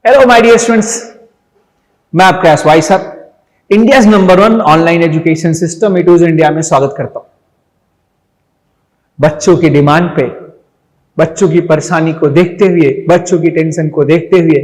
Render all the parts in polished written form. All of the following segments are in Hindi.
हेलो माय डियर स्टूडेंट्स, मैं आपका SY sir India number 1 online education system इटूज इंडिया में स्वागत करता हूं। बच्चों की डिमांड पे, बच्चों की परेशानी को देखते हुए, बच्चों की टेंशन को देखते हुए,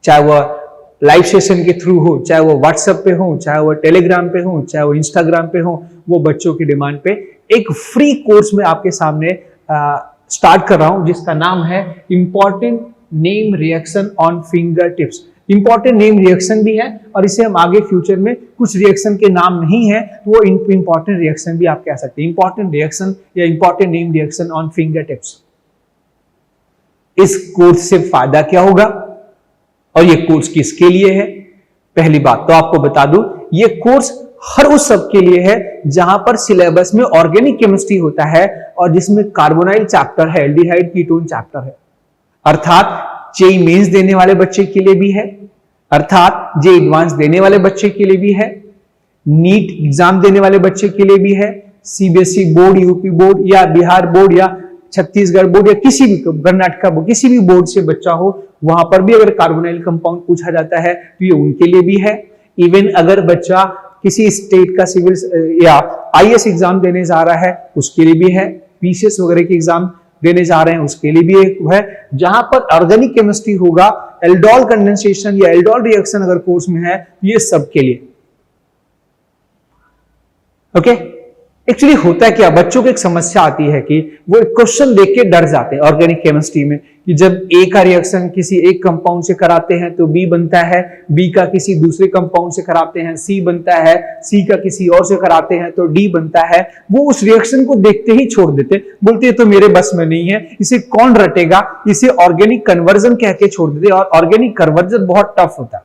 चाहे वह लाइव सेशन के थ्रू हो, चाहे वो व्हाट्सएप पे हो, चाहे वो टेलीग्राम पे हो, चाहे वो इंस्टाग्राम पे हो, वो बच्चों की डिमांड पे एक फ्री कोर्स में आपके सामने स्टार्ट कर रहा हूं, जिसका नाम है important name reaction on finger tips. Important name reaction भी है और इसे हम आगे फ्यूचर में कुछ रिएक्शन के नाम नहीं है तो वो इंपॉर्टेंट रिएक्शन भी आप कह सकते हैं। इंपॉर्टेंट रिएक्शन या important name reaction on finger tips. इस कोर्स से फायदा क्या होगा और ये कोर्स किसके लिए है? पहली बात तो आपको बता दूं, ये कोर्स हर उस सब के लिए है जहां पर सिलेबस में ऑर्गेनिक केमिस्ट्री होता है और जिसमें कार्बोनाइल चैप्टर है, एल्डिहाइड कीटोन चैप्टर है। अर्थात जेईई मेंस देने वाले बच्चे के लिए भी है, अर्थात जेईई एडवांस देने वाले बच्चे के लिए भी है, नीट एग्जाम देने वाले बच्चे के लिए भी है, सीबीएसई बोर्ड, यूपी बोर्ड या बिहार बोर्ड या छत्तीसगढ़ बोर्ड या किसी भी कर्नाटका बोर्ड, किसी भी बोर्ड से बच्चा हो, वहां पर भी अगर कार्बोनाइल कंपाउंड पूछा जाता है तो ये उनके लिए भी है। इवन अगर बच्चा किसी स्टेट का सिविल या आईएएस एग्जाम देने जा रहा है उसके लिए भी है, पीसीएस वगैरह के एग्जाम देने जा रहे हैं उसके लिए भी एक है, जहां पर ऑर्गेनिक केमिस्ट्री होगा, एल्डोल कंडेंसेशन या एल्डोल रिएक्शन अगर कोर्स में है, ये सब के लिए। ओके, एक्चुअली होता है क्या, बच्चों को एक समस्या आती है कि वो एक क्वेश्चन देख के डर जाते हैं ऑर्गेनिक केमिस्ट्री में कि जब ए का रिएक्शन किसी एक कंपाउंड से कराते हैं तो बी बनता है, बी का किसी दूसरे कंपाउंड से कराते हैं सी बनता है, सी का किसी और से कराते हैं तो डी बनता है। वो उस रिएक्शन को देखते ही छोड़ देते, बोलते तो मेरे बस में नहीं है, इसे कौन रटेगा, इसे ऑर्गेनिक कन्वर्जन कह के छोड़ देते। और ऑर्गेनिक कन्वर्जन बहुत टफ होता है।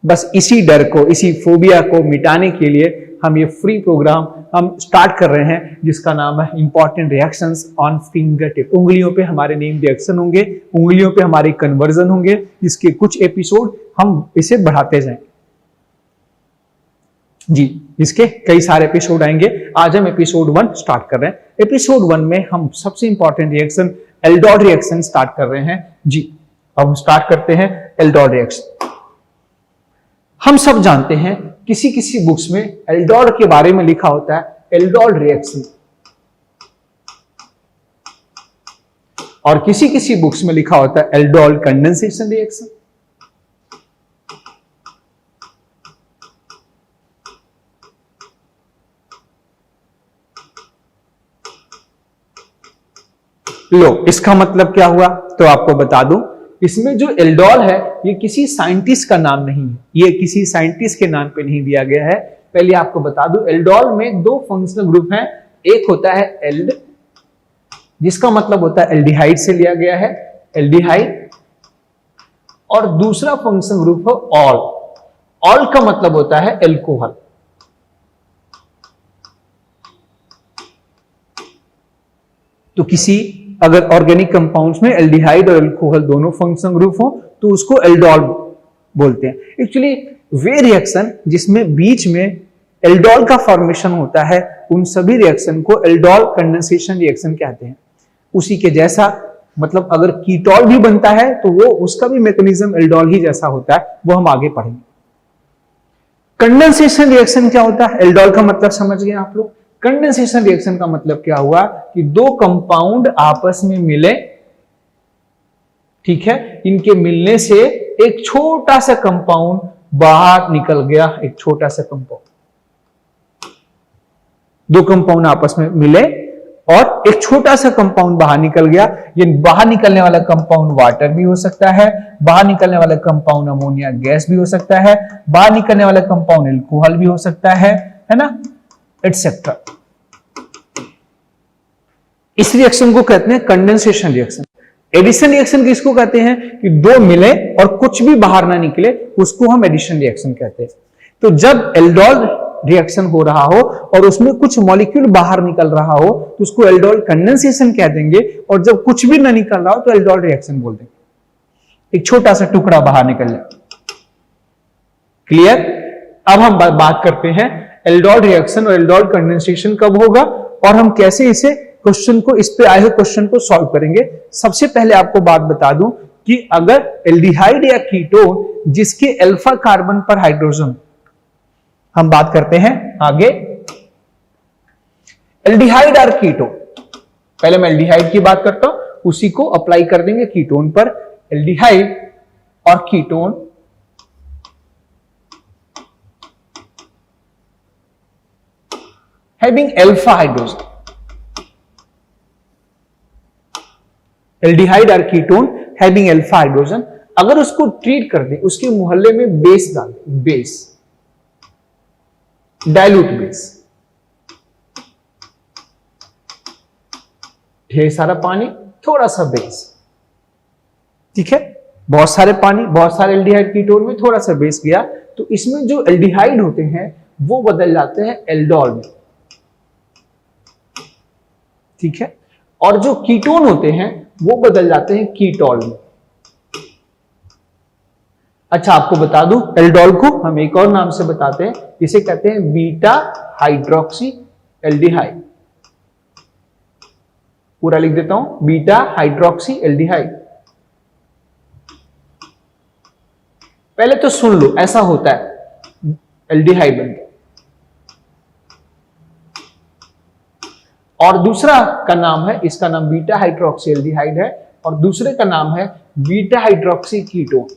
बस इसी डर को, इसी फोबिया को मिटाने के लिए हम ये फ्री प्रोग्राम हम स्टार्ट कर रहे हैं जिसका नाम है important reactions on finger tip. उंगलियों पे हमारे नेम रिएक्शन होंगे, उंगलियों पे हमारे कन्वर्जन होंगे, इसके कुछ एपिसोड हम इसे बढ़ाते जाएंगे जी, इसके कई सारे एपिसोड आएंगे। आज हम एपिसोड 1 स्टार्ट कर रहे हैं। एपिसोड 1 में हम सबसे important reaction aldol reaction start कर रहे हैं जी। अब हम स्टार्ट करते हैं एल्डोल रिएक्शन। हम सब जानते हैं किसी किसी बुक्स में एल्डोल के बारे में लिखा होता है एल्डोल रिएक्शन, और किसी किसी बुक्स में लिखा होता है एल्डोल कंडेंसेशन रिएक्शन। लो, इसका मतलब क्या हुआ तो आपको बता दूं, इसमें जो एल्डोल है ये किसी साइंटिस्ट का नाम नहीं है, ये किसी साइंटिस्ट के नाम पे नहीं दिया गया है। पहले आपको बता दूं, एल्डोल में 2 फंक्शनल ग्रुप हैं। एक होता है एल्ड, जिसका मतलब होता है एल्डिहाइड से लिया गया है, एल्डिहाइड, और दूसरा फंक्शनल ग्रुप है ऑल। ऑल का मतलब होता है एल्कोहल। तो किसी अगर ऑर्गेनिक कंपाउंड्स में एल्डिहाइड और एल्कोहल दोनों फंक्शनल ग्रुप हो तो उसको एल्डोल बोलते हैं। एक्चुअली वे रिएक्शन जिसमें बीच में एल्डोल का फॉर्मेशन होता है उन सभी रिएक्शन को एल्डोल कंडेंसेशन रिएक्शन कहते हैं। उसी के जैसा, मतलब अगर कीटोल भी बनता है तो वो उसका भी मैकेनिज्म एल्डोल ही जैसा होता है, वो हम आगे पढ़ेंगे। कंडेंसेशन रिएक्शन क्या होता है? एल्डोल का मतलब समझ गए आप लोग। कंडेंसेशन रिएक्शन का मतलब क्या हुआ कि 2 कंपाउंड आपस में मिले, ठीक है, इनके मिलने से एक छोटा सा कंपाउंड बाहर निकल गया। एक छोटा सा कंपाउंड, 2 कंपाउंड आपस में मिले और एक छोटा सा कंपाउंड बाहर निकल गया। ये बाहर निकलने वाला कंपाउंड वाटर भी हो सकता है, बाहर निकलने वाला कंपाउंड अमोनिया गैस भी हो सकता है, बाहर निकलने वाला कंपाउंड एल्कोहल भी हो सकता है ना, एटसेट्रा। इस रिएक्शन को कहते हैं कंडेंसेशन रिएक्शन। एडिशन रिएक्शन किसको कहते हैं कि 2 मिले और कुछ भी बाहर ना निकले, उसको हम एडिशन रिएक्शन कहते हैं। तो जब एल्डोल रिएक्शन हो रहा हो और उसमें कुछ मॉलिक्यूल बाहर निकल रहा हो तो उसको एल्डोल कंडेंसेशन कह देंगे, और जब कुछ भी ना निकल रहा हो तो एल्डोल रिएक्शन बोल देंगे। एक छोटा सा टुकड़ा बाहर निकल जाए। क्लियर? अब हम बात करते हैं एल्डोल रिएक्शन और एल्डोल कंडेंसेशन कब होगा और हम कैसे इसे क्वेश्चन को, इस पे आए हुए क्वेश्चन को सॉल्व करेंगे। सबसे पहले आपको बात बता दूं कि अगर एल्डिहाइड या कीटोन जिसके अल्फा कार्बन पर हाइड्रोजन, हम बात करते हैं आगे एल्डिहाइड और कीटोन। पहले मैं एल्डिहाइड की बात करता हूं, उसी को अप्लाई कर देंगे कीटोन पर। एल्डिहाइड और ketone having alpha hydrogen, aldehyde और कीटोन हैविंग अल्फा हाइड्रोजन, अगर उसको ट्रीट कर दे, उसके मोहल्ले में बेस डाल दे, बेस, डाइल्यूट बेस, ढेर सारा पानी, थोड़ा सा बेस, ठीक है। बहुत सारे पानी, बहुत सारे एल्डिहाइड कीटोन में थोड़ा सा बेस गया, तो इसमें जो एल्डिहाइड होते हैं वो बदल जाते हैं एल्डोल में, ठीक है। और जो कीटोन होते हैं वो बदल जाते हैं कीटोल में। अच्छा, आपको बता दूं, एल्डोल को हम एक और नाम से बताते हैं, इसे कहते हैं बीटा हाइड्रोक्सी एल्डिहाइड। पूरा लिख देता हूं, बीटा हाइड्रोक्सी एल्डिहाइड। पहले तो सुन लो, ऐसा होता है एल्डिहाइड बनता है। और दूसरा का नाम है, इसका नाम बीटा हाइड्रोक्सी एल्डिहाइड है, और दूसरे का नाम है बीटा हाइड्रोक्सी कीटोन।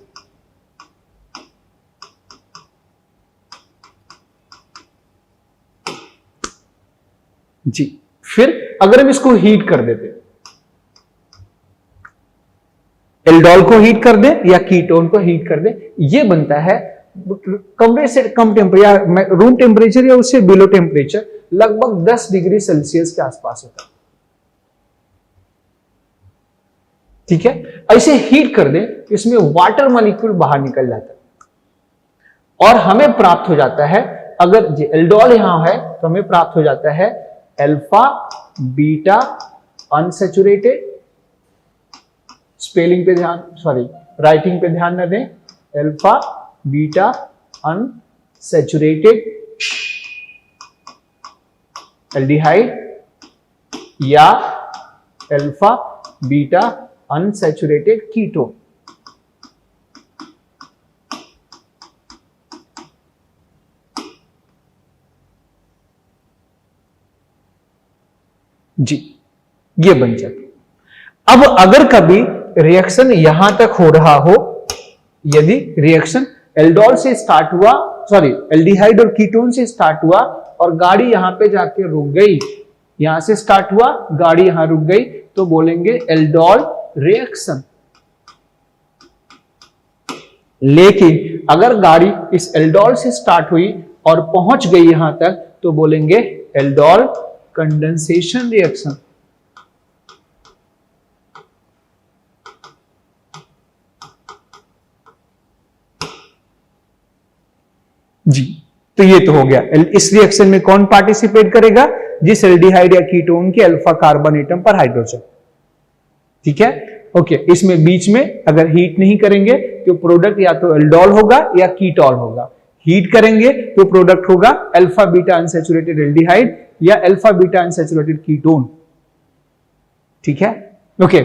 जी, फिर अगर हम इसको हीट कर देते, एल्डोल को हीट कर दें या कीटोन को हीट कर दें, ये बनता है कमरे से कम टेम्परेचर, रूम टेम्परेचर या उससे बिलो टेम्परेचर, लगभग 10 डिग्री सेल्सियस के आसपास होता है, ठीक है। ऐसे हीट कर दें, इसमें वाटर मॉलिक्यूल बाहर निकल जाता है और हमें प्राप्त हो जाता है, अगर एल्डोल यहां है तो हमें प्राप्त हो जाता है अल्फा बीटा अनसैचुरेटेड, स्पेलिंग पे ध्यान, सॉरी राइटिंग पे ध्यान न दें, अल्फा बीटा अनसैचुरेटेड एल्डिहाइड या अल्फा बीटा अनसैचुरेटेड कीटोन। जी, ये बन जाता। अब अगर कभी रिएक्शन यहां तक हो रहा हो, यदि रिएक्शन एल्डोल से स्टार्ट हुआ, सॉरी एल्डिहाइड और कीटोन से स्टार्ट हुआ और गाड़ी यहां पे जाके रुक गई, यहां से स्टार्ट हुआ, गाड़ी यहां रुक गई, तो बोलेंगे एल्डोल रिएक्शन। लेकिन अगर गाड़ी इस एल्डोल से स्टार्ट हुई और पहुंच गई यहां तक, तो बोलेंगे एल्डोल कंडेंसेशन रिएक्शन। जी, तो ये तो हो गया। इस रिएक्शन में कौन पार्टिसिपेट करेगा? जिस एल्डिहाइड या कीटोन के अल्फा कार्बन एटम पर हाइड्रोजन, ठीक है। ओके, इसमें बीच में अगर हीट नहीं करेंगे तो प्रोडक्ट या तो एल्डोल होगा या कीटोल होगा। हीट करेंगे तो प्रोडक्ट होगा अल्फा बीटा अनसैचुरेटेड एल्डिहाइड या अल्फा बीटा अनसैचुरेटेड कीटोन, ठीक है। ओके,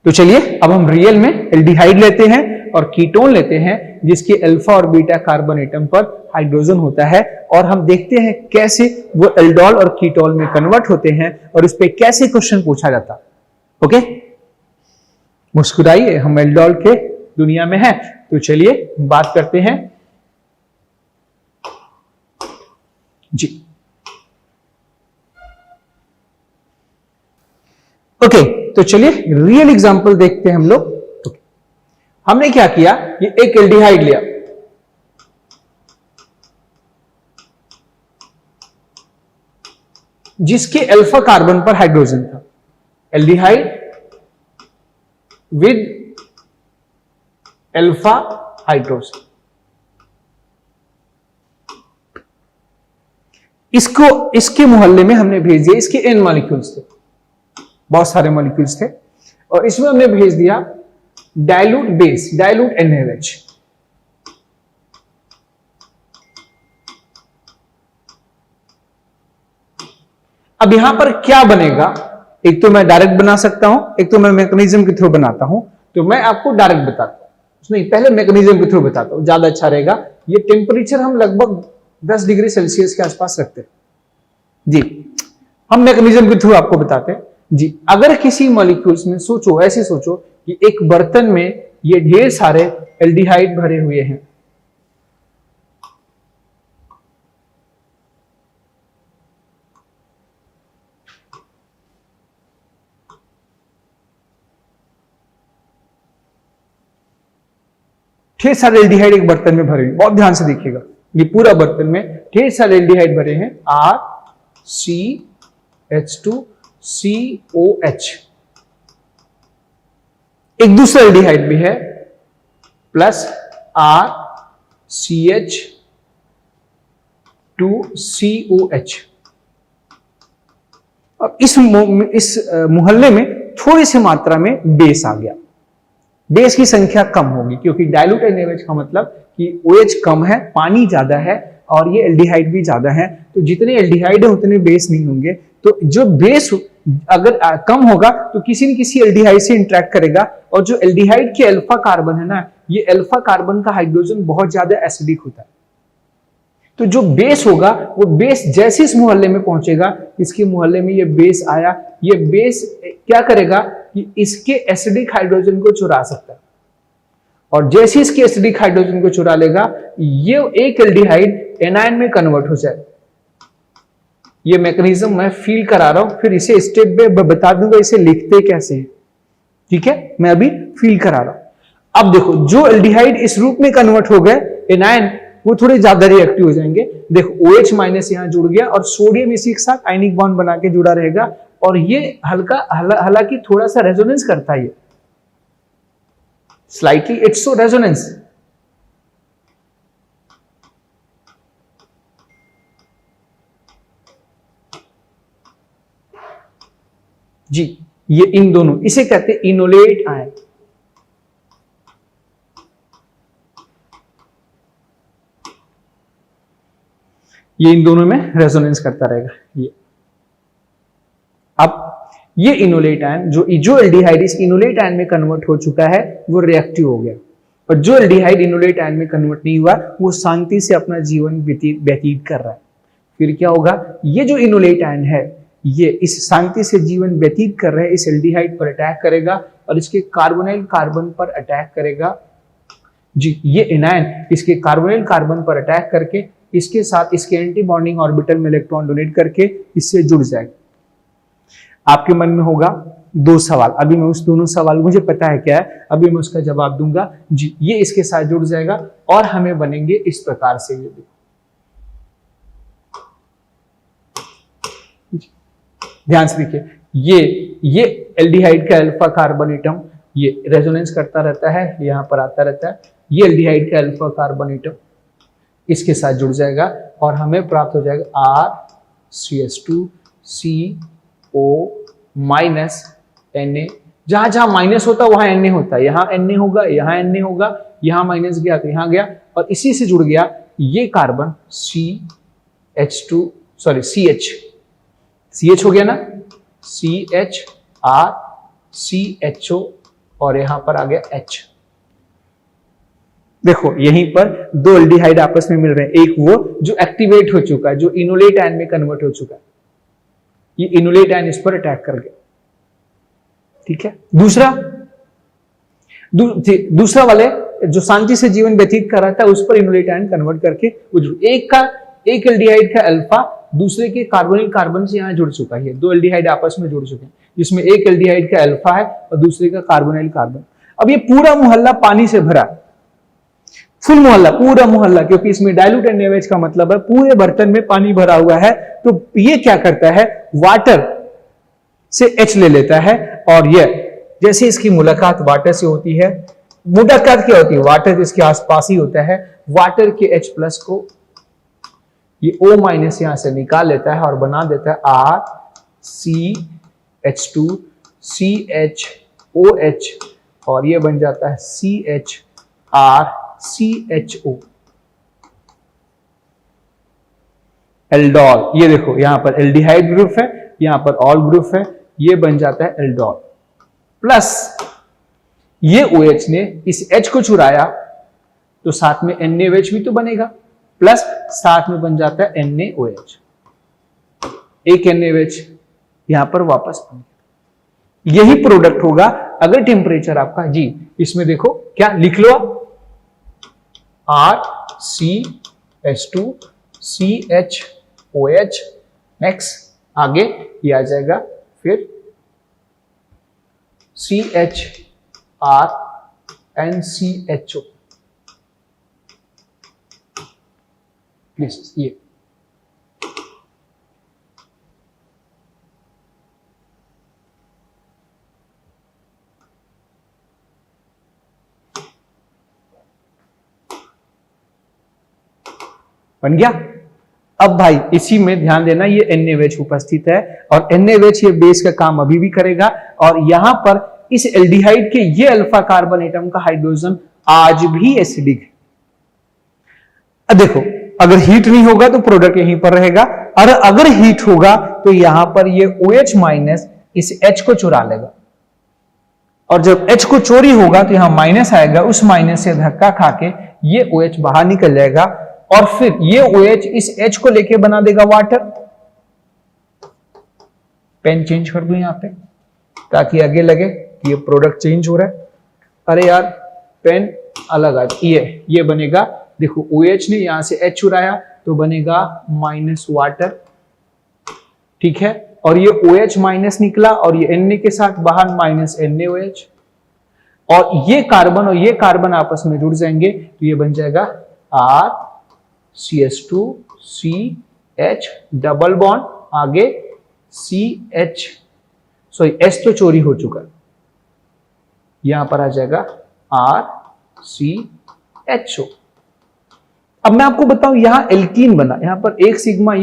तो चलिए अब हम रियल में एल्डिहाइड लेते हैं और कीटोन लेते हैं जिसके अल्फा और बीटा कार्बन एटम पर हाइड्रोजन होता है, और हम देखते हैं कैसे वो एल्डोल और कीटोल में कन्वर्ट होते हैं और इस पे कैसे क्वेश्चन पूछा जाता। ओके, मुस्कुराइए, हम एल्डोल के दुनिया में हैं। तो चलिए बात करते हैं जी। ओके, तो चलिए रियल एग्जांपल देखते हैं हम लोग। हमने क्या किया, ये एक एल्डिहाइड लिया, जिसके अल्फा कार्बन पर हाइड्रोजन था, एल्डिहाइड विद अल्फा हाइड्रोजन। इसको इसके मोहल्ले में हमने भेज दिया, इसके एन मॉलिक्यूल्स थे, बहुत सारे मॉलिक्यूल्स थे, और इसमें हमने भेज दिया डाइल्यूट बेस, डाइल्यूट NaOH। अब यहां पर क्या बनेगा, एक तो मैं डायरेक्ट बना सकता हूं, एक तो मैं मैकेनिज्म के थ्रू बनाता हूं। तो मैं आपको डायरेक्ट बताता हूं, नहीं पहले मैकेनिज्म के थ्रू बताता हूं, ज्यादा अच्छा रहेगा। ये टेम्परेचर हम लगभग 10 डिग्री सेल्सियस के आसपास रखते हैं जी। हम मैकेनिज्म के थ्रू आपको बताते हैं जी। अगर किसी मॉलिक्यूल्स में सोचो, ऐसे सोचो कि एक बर्तन में ये ढेर सारे एल्डिहाइड भरे हुए हैं, ढेर सारे एल्डिहाइड एक बर्तन में भरे हैं, बहुत ध्यान से देखिएगा। ये पूरा बर्तन में ढेर सारे एल्डिहाइड भरे हैं, RCH2COH। एक दूसरा एल्डिहाइड भी है प्लस RCH2COH। अब इस मोहल्ले में थोड़ी सी मात्रा में बेस आ गया। बेस की संख्या कम होगी क्योंकि डाइल्यूटेड NaOH का मतलब कि OH कम है, पानी ज्यादा है और ये एल्डिहाइड भी ज्यादा है। तो जितने एल्डिहाइड है उतने बेस नहीं होंगे। तो जो बेस अगर कम होगा तो किसी न किसी एल्डिहाइड से इंटरेक्ट करेगा, और जो एल्डिहाइड के अल्फा कार्बन है ना, ये अल्फा कार्बन का हाइड्रोजन बहुत ज्यादा एसिडिक होता है। तो जो बेस होगा वो बेस जैसे इस मोहल्ले में पहुंचेगा, इसके मोहल्ले में ये बेस आया, ये बेस क्या करेगा कि इसके एसिडिक हाइड्रोजन को चुरा सकता है, और जैसे इसके एसिडिक हाइड्रोजन को चुरा लेगा, ये एक एल्डिहाइड एनायन में कन्वर्ट हो जाए। ये मैकेनिज्म मैं फील करा रहा हूं, फिर इसे स्टेप पे बता दूंगा इसे लिखते कैसे है, ठीक है। मैं अभी फील करा रहा हूं। अब देखो, जो एल्डिहाइड इस रूप में कन्वर्ट हो गए एनायन, वो थोड़े ज्यादा रिएक्टिव हो जाएंगे। देखो OH माइनस यहां जुड़ गया और सोडियम इसी के साथ आयनिक बॉन्ड बना के जुड़ा रहेगा, और ये हालांकि थोड़ा सा रेजोनेंस करता है, ये स्लाइटली इट्स सो रेजोनेंस। जी, ये इन दोनों, इसे कहते हैं इनोलेट आयन। ये इन दोनों में रेजोनेंस करता रहेगा। ये अब ये इनोलेट आयन, जो एल्डिहाइड इस इनोलेट आयन में कन्वर्ट हो चुका है, वो रिएक्टिव हो गया, और जो एल्डिहाइड इनोलेट आयन में कन्वर्ट नहीं हुआ, वो शांति से अपना जीवन व्यतीत कर रहा है। फिर क्या होगा, ये जो इनोलेट आयन है, ये इस शांति से जीवन व्यतीत कर रहे इस एल्डिहाइड पर अटैक करेगा और इसके कार्बोनाइल कार्बन पर अटैक करेगा जी। ये एनायन इसके कार्बोनाइल कार्बन पर अटैक करके इसके साथ इसके एंटी बॉन्डिंग ऑर्बिटल में इलेक्ट्रॉन डोनेट करके इससे जुड़ जाएगा। आपके मन में होगा दो सवाल, अभी मैं उस दोनों सवाल, मुझे पता है क्या है, अभी मैं उसका जवाब दूंगा जी। ये इसके साथ जुड़ जाएगा और हमें बनेंगे इस प्रकार से। ये ध्यान से देखिए, ये एल्डिहाइड का अल्फा कार्बन एटम ये रेजोनेंस करता रहता है, यहां पर आता रहता है। ये एल्डिहाइड का अल्फा कार्बन एटम इसके साथ जुड़ जाएगा और हमें प्राप्त हो जाएगा RCH2CO माइनस Na। जहां जहां माइनस होता है वहां Na होता है, यहां Na होगा, यहां Na होगा, यहां माइनस गया तो यहां गया, और इसी से जुड़ गया ये कार्बन CH हो गया ना, CHRCHO, और यहां पर आ गया H। देखो यहीं पर दो एल्डिहाइड आपस में मिल रहे हैं, एक वो जो एक्टिवेट हो चुका है, जो इनोलेट आयन में कन्वर्ट हो चुका है, ये इनोलेट आयन इस पर अटैक कर गया, ठीक है। दूसरा वाले जो शांति से जीवन व्यतीत कर रहा था, उस पर इनोलेट आयन कन्वर्ट करके एक एल्डिहाइड का अल्फा दूसरे के कार्बोनिल कार्बन से यहां जुड़ चुका है। दो एल्डिहाइड आपस में जुड़ चुके हैं, जिसमें एक एल्डिहाइड का अल्फा है और दूसरे का कार्बोनिल कार्बन। अब ये पूरा मोहल्ला पानी से भरा, फुल मोहल्ला, पूरा मोहल्ला, क्योंकि इसमें डाइल्यूटेड NaOH का मतलब है पूरे बर्तन में पानी भरा हुआ है। तो ये क्या करता है, वाटर से H ले लेता है, और ये जैसे इसकी मुलाकात वाटर से होती है, मुलाकात क्या होती है, वाटर इसके आसपास ही होता है, वाटर के H प्लस को ये O माइनस यहां से निकाल लेता है और बना देता है RCH2CHOH, और ये बन जाता है CHRCHO, एल्डोल। ये देखो यहां पर एल्डिहाइड ग्रुप है, यहां पर ऑल ग्रुप है, ये बन जाता है एल्डोल, प्लस ये OH ने इस H को चुराया तो साथ में NaOH भी तो बनेगा, प्लस साथ में बन जाता है NaOH, एक NaOH यहां पर वापस बन गया। यही प्रोडक्ट होगा अगर टेम्परेचर आपका जी, इसमें देखो क्या लिख लो आप, RCH2 CHOH, नेक्स्ट आगे ये आ जाएगा फिर CHRNCHO, प्लीज ये बन गया। अब भाई इसी में ध्यान देना, ये NaOH उपस्थित है और NaOH ये बेस का काम अभी भी करेगा, और यहां पर इस एल्डिहाइड के ये अल्फा कार्बन एटम का हाइड्रोजन आज भी एसिडिक है। अब देखो अगर हीट नहीं होगा तो प्रोडक्ट यहीं पर रहेगा, और अगर हीट होगा तो यहां पर ये OH माइनस इस H को चुरा लेगा, और जब H को चोरी होगा तो यहां माइनस आएगा, उस माइनस से धक्का खाके ये OH बाहर निकल जाएगा, और फिर ये OH इस H को लेके बना देगा वाटर। पेन चेंज कर दूं यहां पे ताकि आगे लगे कि ये प्रोडक्ट चेंज हो रहा है। अरे यार पेन अलग आ, ये बनेगा, देखो OH ने यहां से H चुराया तो बनेगा माइनस वाटर, ठीक है, और ये OH माइनस निकला और ये Na के साथ बाहर माइनस NaOH, और ये कार्बन और ये कार्बन आपस में जुड़ जाएंगे तो ये बन जाएगा RCH2 CH डबल बॉन्ड, आगे CH, सॉरी S तो चोरी हो चुका, यहां पर आ जाएगा RCHO। अब मैं आपको बताऊं यहां एल्कीन बना, यहां पर एक सिग्मा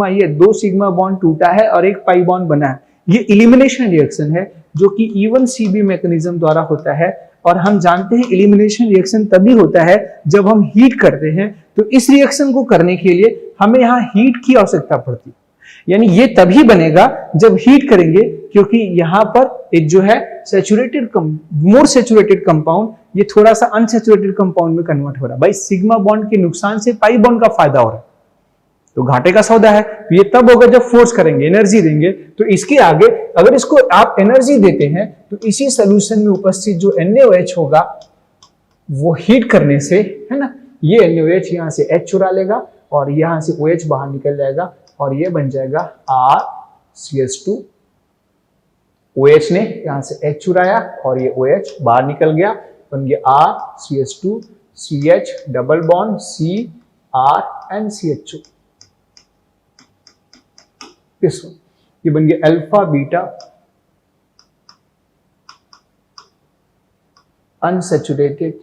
ये, दो सिग्मा बॉन्ड टूटा है और एक पाई बॉन्ड बना है। ये इलिमिनेशन रिएक्शन है जो कि E1 CB मैकेनिज्म द्वारा होता है, और हम जानते हैं एलिमिनेशन रिएक्शन तभी होता है जब हम हीट करते हैं, तो इस रिएक्शन को करने के लिए हमें यहां हीट की आवश्यकता पड़ती है, यानी ये तभी बनेगा जब हीट करेंगे, क्योंकि यहां पर एक जो है सैचुरेटेड मोर सैचुरेटेड कंपाउंड ये थोड़ा सा अनसैचुरेटेड कंपाउंड में कन्वर्ट हो रहा है। भाई सिग्मा बॉन्ड के नुकसान से पाई बॉन्ड का फायदा हो रहा है, तो घाटे का सौदा है। तो ये तब होगा जब फोर्स करेंगे, एनर्जी देंगे, तो इसके आगे अगर इसको आप एनर्जी देते हैं तो इसी सोल्यूशन में उपस्थित जो NaOH होगा वो हीट करने से, है ना, ये NaOH यहां से H चुरा लेगा और यहां से OH बाहर निकल जाएगा, और ये बन जाएगा RCH2। OH ने यहां से H चुराया और ये OH बाहर निकल गया, बन गया RCH2 CH double bond CRNCHO। ये बन गया alpha beta unsaturated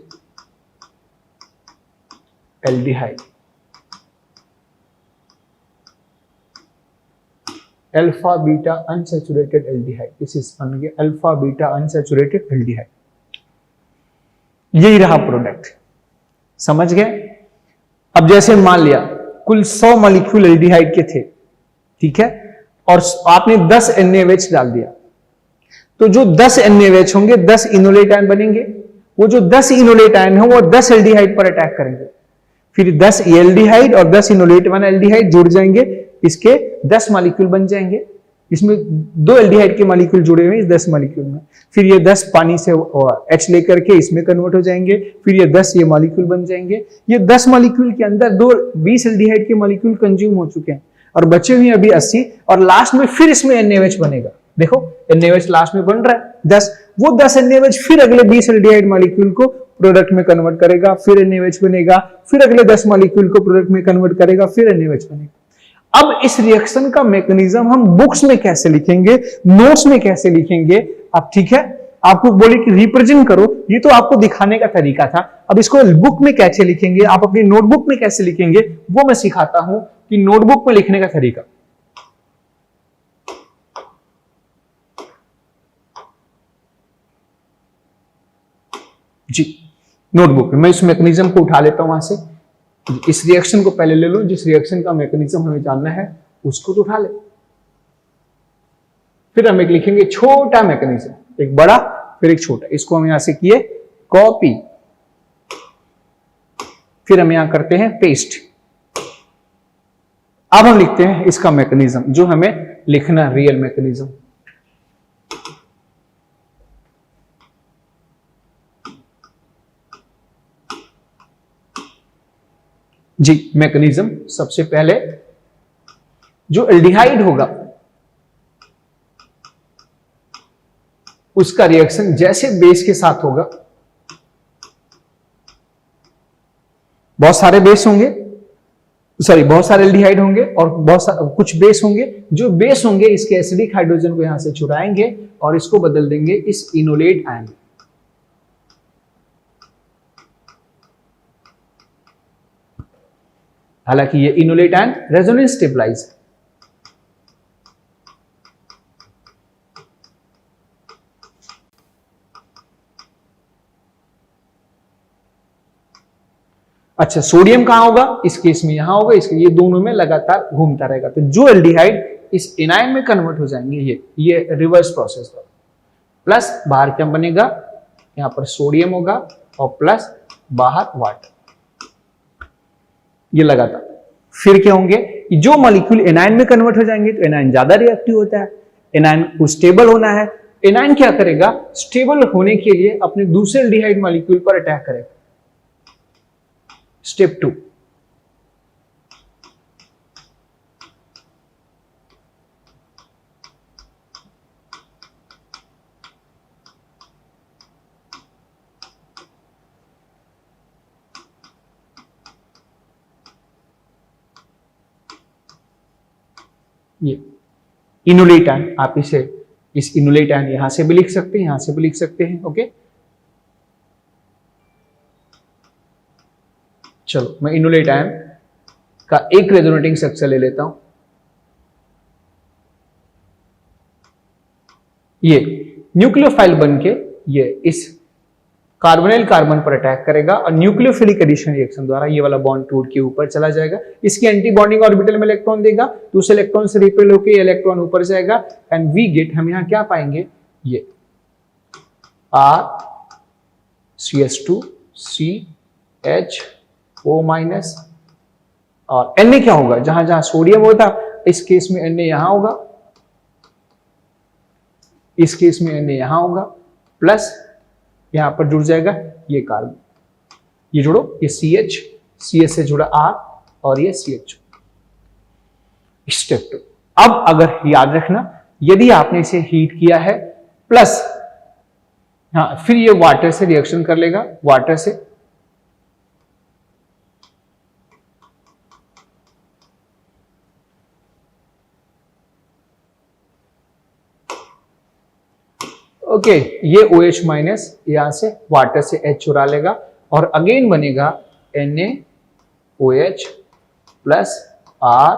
aldehyde, alpha beta unsaturated aldehyde, this is बन गया अल्फा बीटा अनसैचुरेटेड एल्डिहाइड। यही रहा प्रोडक्ट, समझ गए। अब जैसे मान लिया कुल 100 मॉलिक्यूल एल्डिहाइड के थे, ठीक है, और आपने 10 NaOH डाल दिया, तो जो 10 NaOH होंगे 10 इनोलेट आयन बनेंगे, वो जो 10 इनोलेट आयन है वो 10 एल्डिहाइड पर अटैक करेंगे, फिर 10 एल्डिहाइड और 10 इनोलेट वाला एल्डिहाइड जुड़ जाएंगे, इसके 10 मॉलिक्यूल बन जाएंगे, इसमें 2 एल्डिहाइड के मॉलिक्यूल जुड़े हुए हैं इस 10 मॉलिक्यूल में, फिर ये 10 पानी से H लेकर के इसमें कन्वर्ट हो जाएंगे, फिर ये 10 ये मॉलिक्यूल बन जाएंगे। ये 10 मॉलिक्यूल के अंदर 20 एल्डिहाइड के मॉलिक्यूल कंज्यूम हो चुके हैं और बचे हुए अभी 80, और लास्ट में फिर इसमें NaOH बनेगा। देखो NaOH लास्ट में बन रहा है 10, वो 10 NaOH फिर अगले 20 एल्डिहाइड मॉलिक्यूल को प्रोडक्ट में कन्वर्ट करेगा, फिर NaOH बनेगा, फिर अगले 10 मॉलिक्यूल को प्रोडक्ट में कन्वर्ट करेगा, फिर NaOH बनेगा। अब इस रिएक्शन का मैकेनिज्म हम बुक्स में कैसे लिखेंगे, नोट्स में कैसे लिखेंगे, अब ठीक है, आपको बोले कि रिप्रेजेंट करो, ये तो आपको दिखाने का तरीका था, अब इसको बुक में कैसे लिखेंगे, आप अपनी नोटबुक में कैसे लिखेंगे, वो मैं सिखाता हूं कि नोटबुक में लिखने का तरीका। जी नोटबुक में मैं इस मैकेनिज्म को उठा लेता हूं वहां से, इस रिएक्शन को पहले ले लो, जिस रिएक्शन का मैकेनिज्म हमें जानना है उसको तो उठा ले, फिर हम एक लिखेंगे छोटा मैकेनिज्म, एक बड़ा फिर एक छोटा, इसको हम यहां से किए कॉपी, फिर हम यहां करते हैं पेस्ट। अब हम लिखते हैं इसका मैकेनिज्म जो हमें लिखना है, रियल मैकेनिज्म। जी, मैकेनिज्म सबसे पहले जो एल्डिहाइड होगा उसका रिएक्शन जैसे बेस के साथ होगा, बहुत सारे बेस होंगे, सॉरी बहुत सारे एल्डिहाइड होंगे और कुछ बेस होंगे। जो बेस होंगे इसके एसिडिक हाइड्रोजन को यहां से चुराएंगे और इसको बदल देंगे इस इनोलेट आयन। हालांकि ये इनोलेट आयन रेजोनेंस स्टेबलाइज है। अच्छा, सोडियम कहां होगा? इस केस में यहां होगा, इसके ये दोनों में लगातार घूमता रहेगा। तो जो एल्डिहाइड इस एनायन में कन्वर्ट हो जाएंगे, ये रिवर्स प्रोसेस होगा। प्लस बाहर क्या बनेगा, यहां पर सोडियम होगा और प्लस बाहर वाटर, ये लगातार। फिर क्या होंगे, जो मॉलिक्यूल एनायन में कन्वर्ट हो जाएंगे तो एनायन ज्यादा रिएक्टिव होता है, एनायन को स्टेबल होना है। एनायन क्या करेगा, स्टेबल होने के लिए अपने दूसरे एल्डिहाइड मॉलिक्यूल पर अटैक करेगा। स्टेप 2, ये इनोलेट आयन, आप इसे इस इनोलेट आयन यहां से भी लिख सकते हैं, यहां से भी लिख सकते हैं। ओके, चलो मैं इनोलेट आयन का एक रेजोनेटिंग स्ट्रक्चर ले लेता हूं। ये न्यूक्लियोफाइल बनके ये इस कार्बोनिल कार्बन पर अटैक करेगा और न्यूक्लियोफिलिक एडिशन रिएक्शन द्वारा ये वाला बॉन्ड टूट के ऊपर चला जाएगा। इसकी एंटी बॉन्डिंग ऑर्बिटल में इलेक्ट्रॉन देगा तो उस इलेक्ट्रॉन से रिपेल होकर ये इलेक्ट्रॉन ऊपर जाएगा एंड वी गेट, हम यहां क्या पाएंगे, ये R CH2CHO माइनस और Na क्या होगा, जहां जहां सोडियम होता इस केस में Na यहां होगा, इस केस में Na यहां होगा, प्लस यहां पर जुड़ जाएगा ये कार्बन, ये जोड़ो, ये CH से जुड़ा R और ये CH। स्टेप 2, अब अगर याद रखना यदि आपने इसे हीट किया है प्लस फिर ये वाटर से रिएक्शन कर लेगा, वाटर से ओके, ये OH माइनस यहां से वाटर से H चुरा लेगा और अगेन बनेगा NaOH प्लस R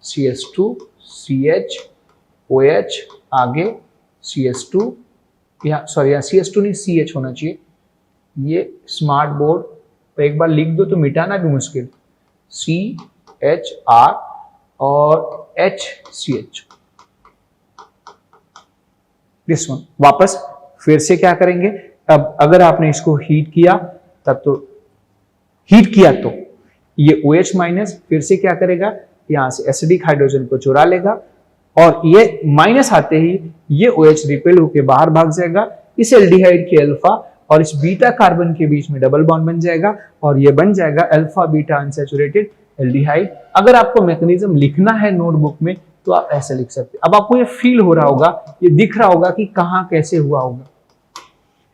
CH2CHOH आगे CH2, यहाँ सॉरी यहाँ CH2 नहीं CH होना चाहिए। ये स्मार्ट बोर्ड पर एक बार लिख दो तो मिटाना भी मुश्किल, CHR और HCH, दिस वन। वापस फिर से क्या करेंगे, अब अगर आपने इसको हीट किया तब तो हीट किया तो ये OH माइनस फिर से क्या करेगा, यहां से एसिडिक हाइड्रोजन को चुरा लेगा और ये माइनस आते ही ये OH रिपेल होकर बाहर भाग जाएगा। इस एल्डिहाइड के अल्फा और इस बीटा कार्बन के बीच में डबल बॉन्ड बन जाएगा और ये बन जाएगा अल्फा बीटा अनसैचुरेटेड एल्डिहाइड। अगर आपको मैकेनिज्म लिखना है नोटबुक में तो आप ऐसे लिख सकते हैं। अब आपको ये फील हो रहा होगा, ये दिख रहा होगा कि कहां कैसे हुआ होगा।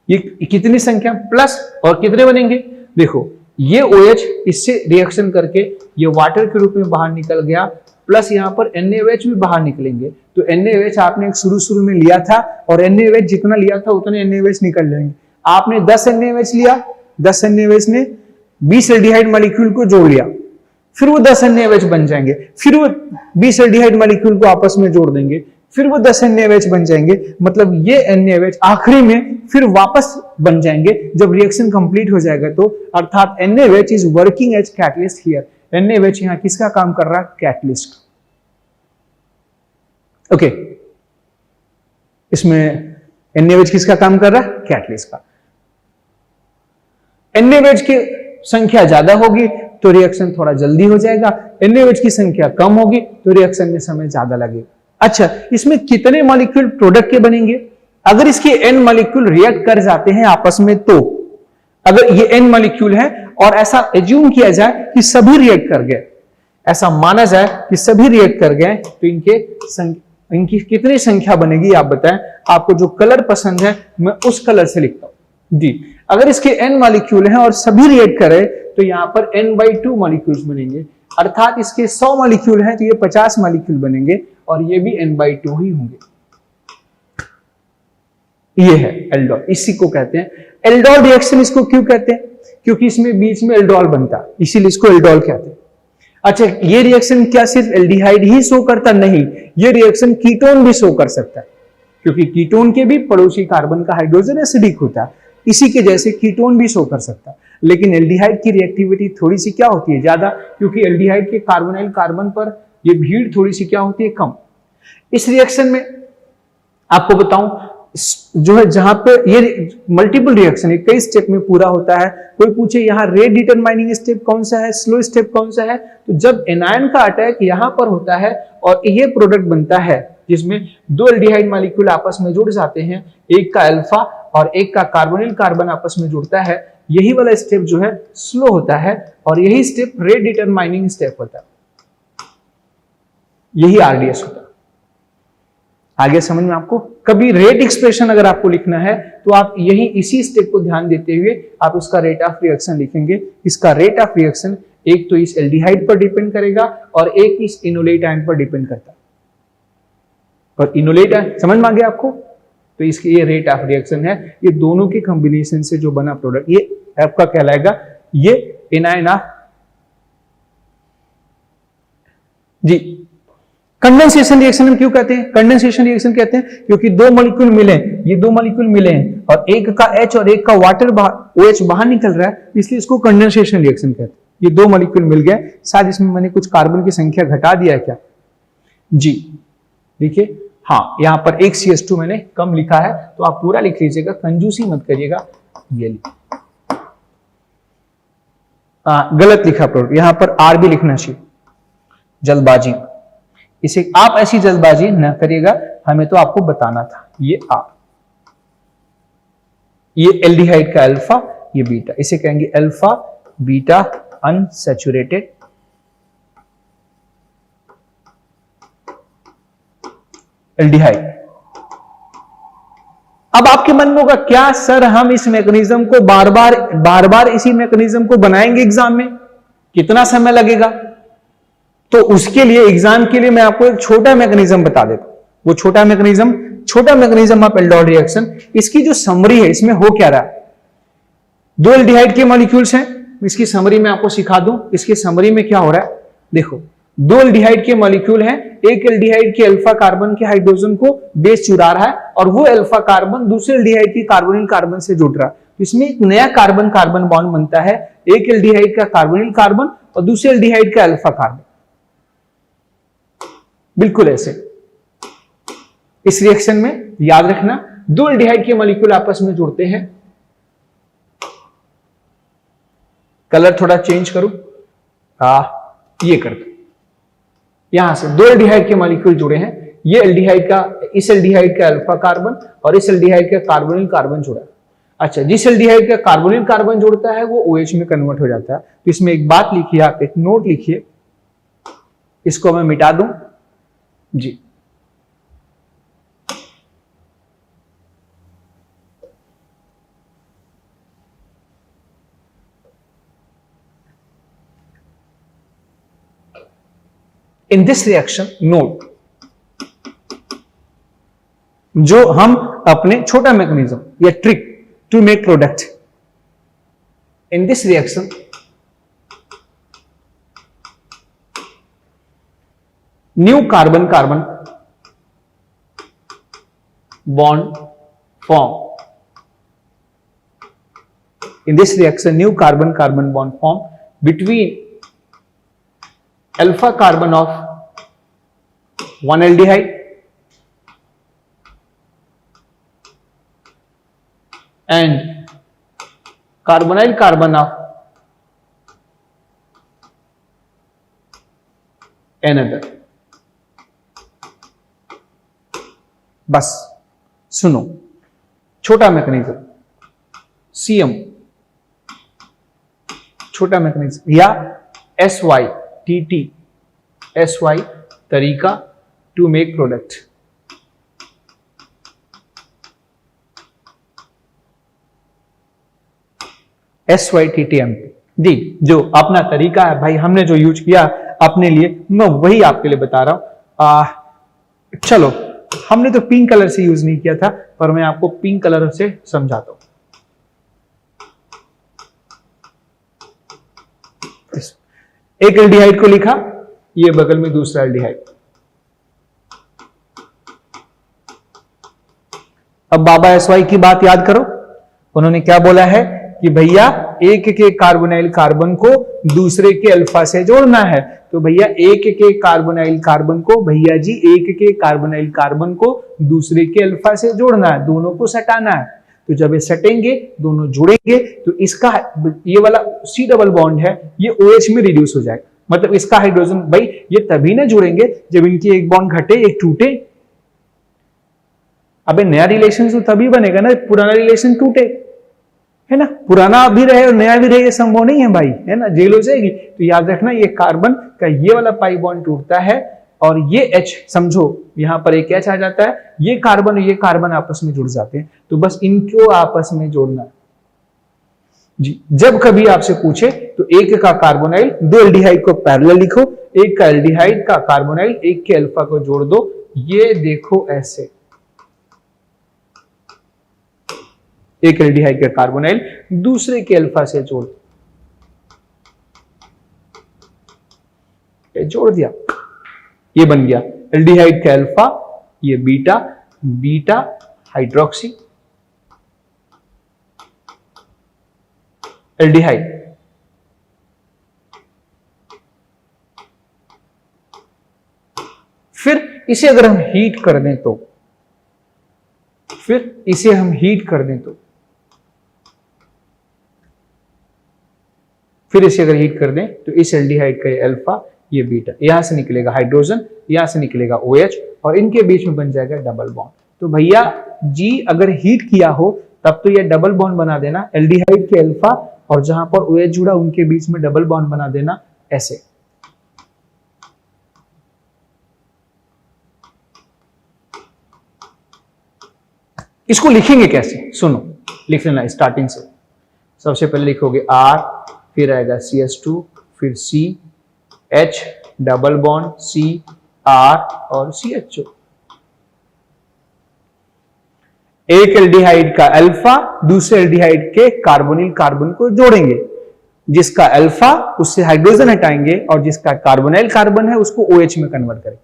ये कितनी संख्या प्लस और कितने बनेंगे, देखो ये OH इससे रिएक्शन करके ये वाटर के रूप में बाहर निकल गया, प्लस यहाँ पर NaOH भी बाहर निकलेंगे। तो NaOH आपने शुरू में लिया था और NaOH जितना लिया था उतने NaOH निकल जाएंगे। आपने 10 NaOH लिया, 10 NaOH ने 20 एल्डिहाइड मॉलिक्यूल को जोड़ लिया, फिर वो 10 NaOH बन जाएंगे, फिर वो 20 एल्डिहाइड मॉलिक्यूल को आपस में जोड़ देंगे, फिर वो 10 NaOH बन जाएंगे। मतलब ये NaOH आखिरी में फिर वापस बन जाएंगे जब रिएक्शन कंप्लीट हो जाएगा। तो अर्थात NaOH is working as catalyst here. NaOH यहां किसका काम कर रहा है, कैटलिस्ट। ओके, इसमें NaOH किसका काम कर रहा है? कैटलिस्ट का। NaOH की संख्या ज्यादा होगी तो रिएक्शन थोड़ा जल्दी हो जाएगा, NaOH की संख्या कम होगी तो रिएक्शन में समय ज्यादा लगेगा। अच्छा, इसमें कितने मॉलिक्यूल प्रोडक्ट के बनेंगे? अगर इसके n मॉलिक्यूल रिएक्ट कर जाते हैं आपस में, तो अगर ये n मॉलिक्यूल है और ऐसा एज्यूम किया जाए कि सभी रिएक्ट कर गए, ऐसा माना जाए कि सभी रिएक्ट कर गए, तो इनकी कितनी संख्या बनेगी आप बताएं। आपको जो कलर पसंद है मैं उस कलर से लिखता हूं जी। अगर इसके n मॉलिक्यूल हैं और सभी रिएक्ट करे तो यहां पर n/2 मॉलिक्यूल्स बनेंगे, अर्थात इसके 100 मॉलिक्यूल हैं तो ये 50 मॉलिक्यूल बनेंगे और ये भी n/2 ही होंगे। ये है एल्डोल, इसी को कहते हैं एल्डोल रिएक्शन। इसको क्यों कहते हैं? क्योंकि इसमें बीच में एल्डोल बनता है, इसीलिए इसको एल्डोल कहते हैं। अच्छा, ये रिएक्शन क्या सिर्फ एल्डिहाइड ही शो करता? नहीं, ये रिएक्शन कीटोन भी शो कर सकता है, क्योंकि कीटोन के भी पड़ोसी कार्बन का हाइड्रोजन एसिडिक होता है, इसी के जैसे कीटोन भी शो कर सकता है। लेकिन एल्डिहाइड की रिएक्टिविटी थोड़ी सी क्या होती है? ज्यादा, क्योंकि एल्डिहाइड के कार्बोनाइल कार्बन पर ये भीड़ थोड़ी सी क्या होती है? कम। इस रिएक्शन में आपको बताऊं, जो है जहां पे ये मल्टीपल रिएक्शन है, कई स्टेप में पूरा होता है। कोई पूछे यहाँ रेट डिटरमाइनिंग स्टेप कौन सा है, स्लो स्टेप कौन सा है, तो जब एनायन का अटैक यहां पर होता है और ये प्रोडक्ट बनता है जिसमें दो एल्डिहाइड मॉलिक्यूल आपस में जुड़ जाते हैं, एक का अल्फा और एक का कार्बोनिल कार्बन आपस में जुड़ता है, यही वाला स्टेप जो है स्लो होता है और यही स्टेप रेट डिटरमाइनिंग स्टेप होता है, यही आरडीएस होता है। आगे समझ में आपको? कभी रेट एक्सप्रेशन अगर आपको लिखना है तो आप यही इसी स्टेप को ध्यान देते हुए आप इसका रेट ऑफ रिएक्शन लिखेंगे। इसका रेट ऑफ रिएक्शन एक तो इस एल्डिहाइड पर डिपेंड करेगा और एक इस इनोलेट आयन पर डिपेंड करता है। और इनोलेट आयन समझ में आ गया आपको? तो इसके ये रेट ऑफ रिएक्शन है, ये दोनों के कॉम्बिनेशन से जो बना प्रोडक्ट ये आपका कहलाएगा ये एनायन ऑफ जी। कंडेंसेशन रिएक्शन हम क्यों कहते हैं? कंडेंसेशन रिएक्शन कहते हैं क्योंकि दो मॉलिक्यूल मिले, ये दो मॉलिक्यूल मिले हैं और एक का H और एक का वाटर OH बाहर निकल रहा है, इसलिए इसको कंडेंसेशन रिएक्शन कहते हैं। ये दो मॉलिक्यूल मिल गए, शायद इसमें मैंने कुछ कार्बन की संख्या घटा दिया है क्या जी? देखिए, हाँ, यहां पर एक CH2 मैंने कम लिखा है, तो आप पूरा लिख लीजिएगा, कंजूसी मत करिएगा। ये गलत लिखा प्रोडक्ट, यहां पर R भी लिखना चाहिए, जल्दबाजी। इसे आप ऐसी जल्दबाजी न करिएगा, हमें तो आपको बताना था। ये R, ये एल्डिहाइड का अल्फा, ये बीटा, इसे कहेंगे अल्फा बीटा अनसैचुरेटेड एल्डिहाइड। अब आपके मन में होगा क्या सर हम इस मैकेनिज्म को बार बार इसी मैकेनिज्म को बनाएंगे एग्जाम में, कितना समय लगेगा? तो उसके लिए एग्जाम के लिए मैं आपको एक छोटा मैकेनिज्म बता देता हूं। वो छोटा मैकेनिज्म ऑफ एल्डोल रिएक्शन, इसकी जो समरी है इसमें हो क्या रहा है? दो एल्डिहाइड के मॉलिक्यूल्स हैं, इसकी समरी में आपको सिखा दूं। इसकी समरी में क्या हो रहा है देखो, दो एल्डिहाइड के मॉलिक्यूल हैं, एक एल्डिहाइड के अल्फा कार्बन के हाइड्रोजन को बेस चुरा रहा है और वो अल्फा कार्बन दूसरे एल्डिहाइड के कार्बोनिल कार्बन से जुड़ रहा है, तो इसमें एक नया कार्बन कार्बन बॉन्ड बनता है, एक एल्डिहाइड का कार्बोनिल कार्बन और दूसरे एल्डिहाइड का अल्फा कार्बन, बिल्कुल ऐसे। इस रिएक्शन में याद रखना दो एल्डिहाइड के मॉलिक्यूल आपस में जुड़ते हैं, कलर थोड़ा चेंज करूं, ये कर दो, यहां से दो एल्डिहाइड के मॉलिक्यूल जुड़े हैं, ये एल्डिहाइड का इस एल्डिहाइड का अल्फा कार्बन और इस एल्डिहाइड का कार्बोनिल कार्बन जुड़ा है। अच्छा, जिस एल्डिहाइड का कार्बोनिल कार्बन जुड़ता है वो OH में कन्वर्ट हो जाता है। तो इसमें एक बात लिखिए, आप एक नोट लिखिए, इसको मैं मिटा दूं जी। इन दिस रिएक्शन नोट, जो हम अपने छोटा मैकेनिज्म या trick to make product, in this reaction new carbon carbon bond form, in this reaction new carbon carbon bond form between alpha carbon of one aldehyde and carbonyl carbon of another. बस सुनो, छोटा मैकेनिज्म CM, छोटा मैकेनिज्म, या SYTT, SY तरीका टू मेक प्रोडक्ट। SYTTM दी, जो अपना तरीका है भाई, हमने जो यूज किया अपने लिए, मैं वही आपके लिए बता रहा हूं। चलो, हमने तो पिंक कलर से यूज नहीं किया था, पर मैं आपको पिंक कलर से समझाता हूं। एक एल्डिहाइड को लिखा, ये बगल में दूसरा एल्डिहाइड। अब बाबा एसवाई की बात याद करो, उन्होंने क्या बोला है कि भैया एक के कार्बोनाइल कार्बन को दूसरे के अल्फा से जोड़ना है। तो भैया एक के कार्बोनाइल कार्बन को, भैया जी एक के कार्बोनाइल कार्बन को दूसरे के अल्फा से जोड़ना है, दोनों को सटाना है। तो जब ये सटेंगे, दोनों जुड़ेंगे, तो इसका ये वाला C डबल बॉन्ड है, ये OH में रिड्यूस हो जाएगा। मतलब इसका हाइड्रोजन, भाई ये तभी ना जुड़ेंगे जब इनकी एक बॉन्ड घटे, एक टूटे। अबे नया रिलेशन तो तभी बनेगा ना, पुराना रिलेशन टूटे, है ना। पुराना भी रहे और नया भी रहे, ये संभव नहीं है भाई, है ना, जेल हो जाएगी। तो याद रखना, ये कार्बन का ये वाला पाई बॉन्ड टूटता है और ये H, समझो यहां पर एक H आ जाता है, ये कार्बन आपस में जुड़ जाते हैं। तो बस इनको आपस में जोड़ना जी। जब कभी आपसे पूछे तो एक का कार्बोनाइल, दो एल्डिहाइड को पैरेलल लिखो, एक का एल्डिहाइड का कार्बोनाइल एक के अल्फा को जोड़ दो, ये देखो ऐसे, एक एल्डिहाइड का कार्बोनाइल दूसरे के अल्फा से जोड़ दिया, ये बन गया एल्डिहाइड का अल्फा, ये बीटा, बीटा हाइड्रोक्सी एल्डिहाइड। फिर इसे अगर हम हीट कर दें तो, फिर इसे हम हीट कर दें तो, फिर इसे अगर हीट कर दें तो इस एल्डिहाइड का अल्फा, ये बीटा, यहां से निकलेगा हाइड्रोजन, यहां से निकलेगा OH और इनके बीच में बन जाएगा डबल बॉन्ड। तो भैया जी अगर हीट किया हो तब तो ये डबल बॉन्ड बना देना, एल्डिहाइड के अल्फा और जहां पर OH जुड़ा उनके बीच में डबल बॉन्ड बना देना ऐसे। इसको लिखेंगे कैसे, सुनो, लिख लेना स्टार्टिंग से। सबसे पहले लिखोगे R, फिर आएगा CH2, फिर C, H double bond C, R और CHO। एक एल्डिहाइड का अल्फा दूसरे एल्डिहाइड के कार्बोनिल कार्बन को जोड़ेंगे, जिसका अल्फा उससे हाइड्रोजन हटाएंगे और जिसका कार्बोनाइल कार्बन है उसको OH में कन्वर्ट करेंगे।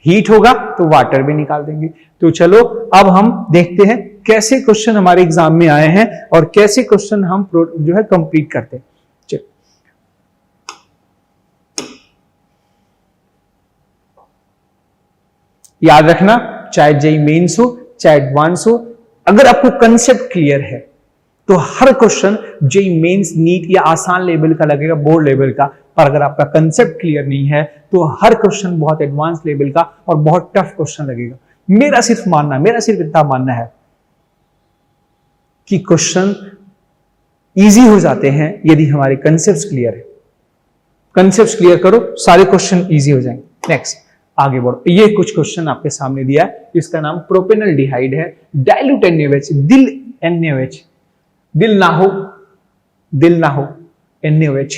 हीट होगा तो वाटर भी निकाल देंगे। तो चलो अब हम देखते हैं कैसे क्वेश्चन हमारे एग्जाम में आए हैं और कैसे क्वेश्चन हम जो है कंप्लीट करते हैं। चलो याद रखना, चाहे जेईई मेंस हो चाहे एडवांस हो, अगर आपको कंसेप्ट क्लियर है तो हर क्वेश्चन जेईई मेंस, नीट या आसान लेवल का लगेगा, बोर्ड लेवल का। पर अगर आपका कंसेप्ट क्लियर नहीं है तो हर क्वेश्चन बहुत एडवांस लेवल का और बहुत टफ क्वेश्चन लगेगा। मेरा सिर्फ इतना मानना है कि क्वेश्चन इजी हो जाते हैं यदि हमारे कंसेप्ट्स क्लियर है। कंसेप्ट्स क्लियर करो, सारे क्वेश्चन इजी हो जाएंगे। नेक्स्ट आगे बढ़ो। ये कुछ क्वेश्चन आपके सामने दिया है, इसका नाम प्रोपेनॉल्डिहाइड है, डाइल्यूट NaOH, दिल NaOH, दिल ना हो NaOH,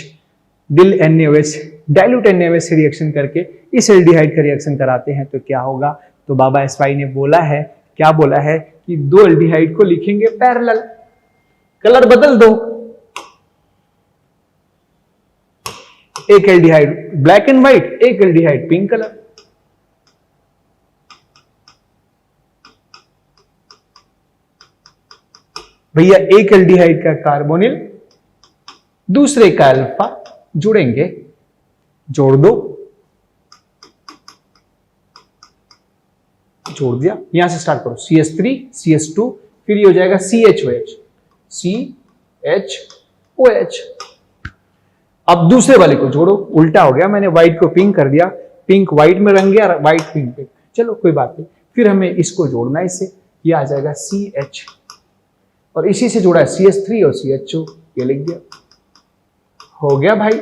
दिल NaOH, डाइल्यूट NaOH से रिएक्शन करके इस एल्डिहाइड का रिएक्शन कराते हैं तो क्या होगा। तो बाबा एसवाई ने बोला है, क्या बोला है कि दो एल्डिहाइड को लिखेंगे पैरेलल, कलर बदल दो, एक एल्डिहाइड ब्लैक एंड व्हाइट, एक एल्डिहाइड पिंक कलर। भैया एक एल्डिहाइड का कार्बोनिल दूसरे का अल्फा जुड़ेंगे, जोड़ दो, जोड़ दिया, यहां से स्टार्ट करो, CH3 CH2, फिर ये हो जाएगा CHOH, CHOH। अब दूसरे वाले को जोड़ो, उल्टा हो गया, मैंने व्हाइट को पिंक कर दिया, पिंक व्हाइट में रंग गया, व्हाइट पिंक पे, चलो कोई बात नहीं। फिर हमें इसको जोड़ना है इससे, ये आ जाएगा CH, और इसी से जोड़ा है CH3 और CHO, ये लिख दिया, हो गया भाई।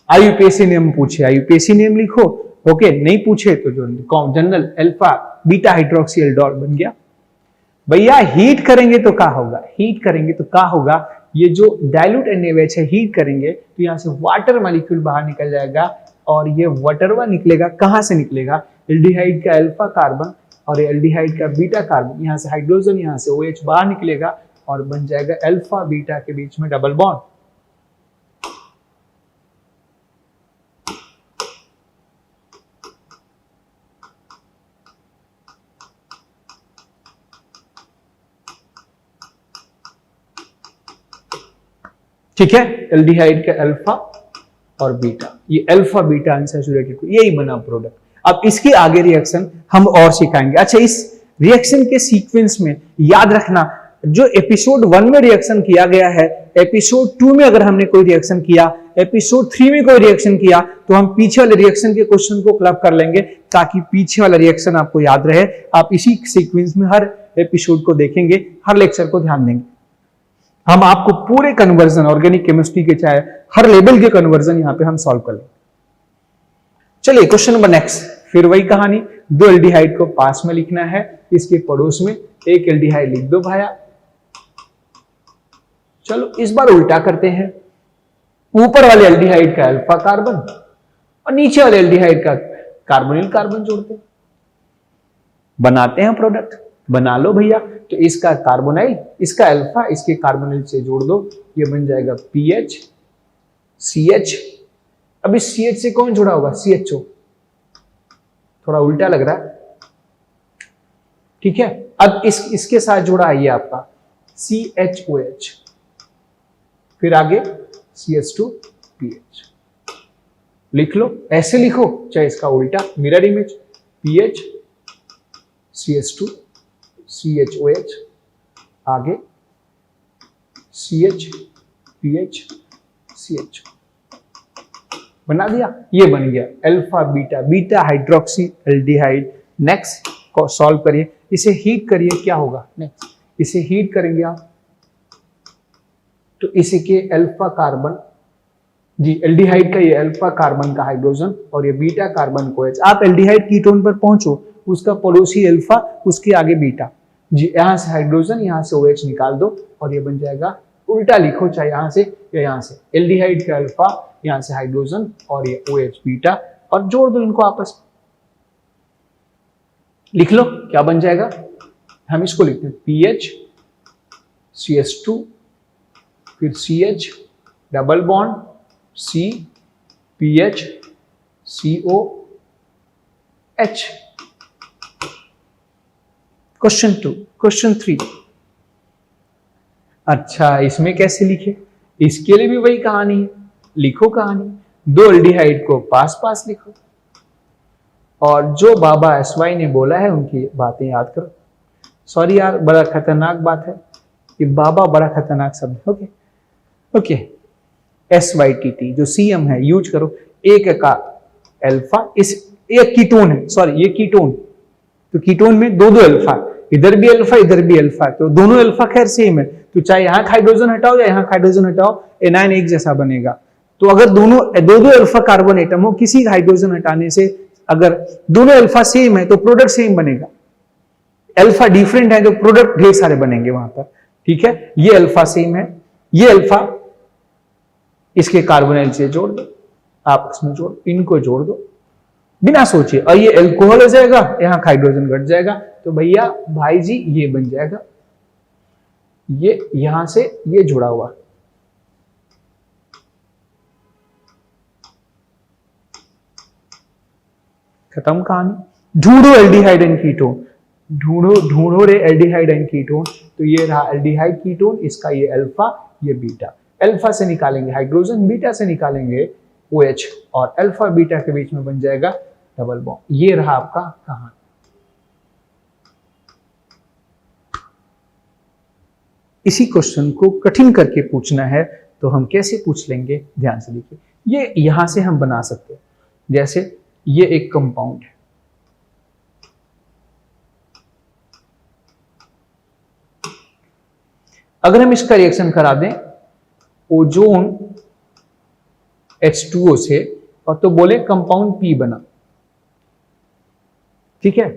आईयूपीएसी नेम पूछे, आईयूपीएसी नेम लिखो, ओके, नहीं पूछे तो जो general alpha beta hydroxy aldol बन गया। भैया हीट करेंगे तो क्या होगा, हीट करेंगे तो क्या होगा, ये जो डाइल्यूट NaOH है हीट करेंगे तो यहां से वाटर मॉलिक्यूल बाहर निकल जाएगा, और ये वाटरवा निकलेगा, कहां से निकलेगा, एल्डिहाइड का अल्फा कार्बन और एल्डिहाइड का बीटा कार्बन, यहां से हाइड्रोजन, यहां से OH बाहर निकलेगा और बन जाएगा अल्फा बीटा के बीच में डबल बॉन्ड। ठीक है, एल्डिहाइड का अल्फा और बीटा, ये अल्फा बीटा अनसैचुरेटेड, यही बना प्रोडक्ट। अब इसके आगे रिएक्शन हम और सिखाएंगे। अच्छा, इस रिएक्शन के सीक्वेंस में याद रखना, जो एपिसोड 1 में रिएक्शन किया गया है, एपिसोड 2 में अगर हमने कोई रिएक्शन किया, एपिसोड 3 में कोई रिएक्शन किया, तो हम पीछे वाले रिएक्शन के क्वेश्चन को क्लब कर लेंगे ताकि पीछे वाला रिएक्शन आपको याद रहे। आप इसी सीक्वेंस में हर एपिसोड को देखेंगे, हर लेक्चर को ध्यान देंगे। हम आपको पूरे कन्वर्जन ऑर्गेनिक केमिस्ट्री के चाहे हर लेवल के कन्वर्जन यहां पे हम सॉल्व कर लेंगे। चलिए क्वेश्चन नंबर नेक्स्ट, फिर वही कहानी, दो एल्डिहाइड को पास में लिखना है, इसके पड़ोस में एक एल्डिहाइड लिख दो भाया। चलो इस बार उल्टा करते हैं, ऊपर वाले एल्डिहाइड का अल्फा कार्बन और नीचे वाले एल्डिहाइड का कार्बोनिल कार्बन जोड़ते हैं, बनाते हैं प्रोडक्ट। बना लो भैया, तो इसका कार्बोनाइल, इसका अल्फा, इसके कार्बोनिल से जोड़ दो, ये बन जाएगा PH CH। अब इस CH से कौन जुड़ा होगा, CHO, थोड़ा उल्टा लग रहा है, ठीक है। अब इसके साथ जुड़ा है ये आपका CHOH, फिर आगे CH2PH। लिख लो, ऐसे लिखो चाहे इसका उल्टा, mirror image, PH CH2 CHOH, आगे CH PH CH, बना दिया, ये बन गया alpha beta, beta hydroxy aldehyde. Next को सॉल्व करिए, इसे हीट करिए, क्या होगा नेक्स्ट, इसे हीट करेंगे आप तो इसे के अल्फा कार्बन, जी एल्डिहाइड का ये अल्फा कार्बन का हाइड्रोजन और ये बीटा कार्बन को OH। आप एल्डिहाइड कीटोन पर पहुंचो, उसका पड़ोसी अल्फा, उसके आगे बीटा, जी यहां से हाइड्रोजन, यहां से OH निकाल दो और ये बन जाएगा, उल्टा लिखो चाहे यहां से या यहां से, एल्डिहाइड का अल्फा, यहां से हाइड्रोजन और ये OH बीटा, और जोड़ दो इनको आपस में, लिख लो क्या बन जाएगा। हम इसको लिखते हैं PH CH2, फिर CH double bond C PH COH। Question 2, question 3। अच्छा इसमें कैसे लिखे, इसके लिए भी वही कहानी है, लिखो कहानी, दो एल्डिहाइड को पास पास लिखो और जो बाबा SY ने बोला है उनकी बातें याद करो। सॉरी यार, बड़ा खतरनाक बात है, ये बाबा बड़ा खतरनाक शब्द है। ओके ओके, SYTT जो CM है यूज करो, एक का अल्फा, इस एक कीटोन है, सॉरी ये कीटोन, तो कीटोन में दो दो अल्फा, इधर भी अल्फा इधर भी अल्फा, तो दोनों अल्फा खैर सेम है, तो चाहे यहां हाइड्रोजन हटाओ या यहां हाइड्रोजन हटाओ, एनायन एक जैसा बनेगा। तो अगर दोनों दो दो अल्फा कार्बन एटम हो, किसी हाइड्रोजन हटाने से अगर दोनों अल्फा सेम है तो प्रोडक्ट सेम बनेगा, अल्फा डिफरेंट है तो प्रोडक्ट ढेर सारे बनेंगे वहां पर, ठीक है। ये अल्फा सेम है, ये अल्फा इसके कार्बोनिल से जोड़ दो, आप इसमें जोड़, इनको जोड़ दो बिना सोचे, और ये अल्कोहल हो जाएगा, यहां हाइड्रोजन घट जाएगा, तो भैया भाई जी ये बन जाएगा, ये यहां से ये जुड़ा हुआ, खत्म कहानी। ढूंढो एल्डिहाइड एंड कीटोन, ढूंढो रे एल्डिहाइड एंड कीटोन, तो ये रहा एल्डिहाइड कीटोन, इसका ये अल्फा ये बीटा, अल्फा से निकालेंगे हाइड्रोजन, बीटा से निकालेंगे OH, और अल्फा बीटा के बीच में बन जाएगा डबल बॉन्ड। ये रहा आपका कहानी। इसी क्वेश्चन को कठिन करके पूछना है तो हम कैसे पूछ लेंगे, ध्यान से देखिए। ये यहां से हम बना सकते हैं, जैसे ये एक कंपाउंड है, अगर हम इसका रिएक्शन करा दें ओजोन H2O से और तो बोले कंपाउंड P बना, ठीक है,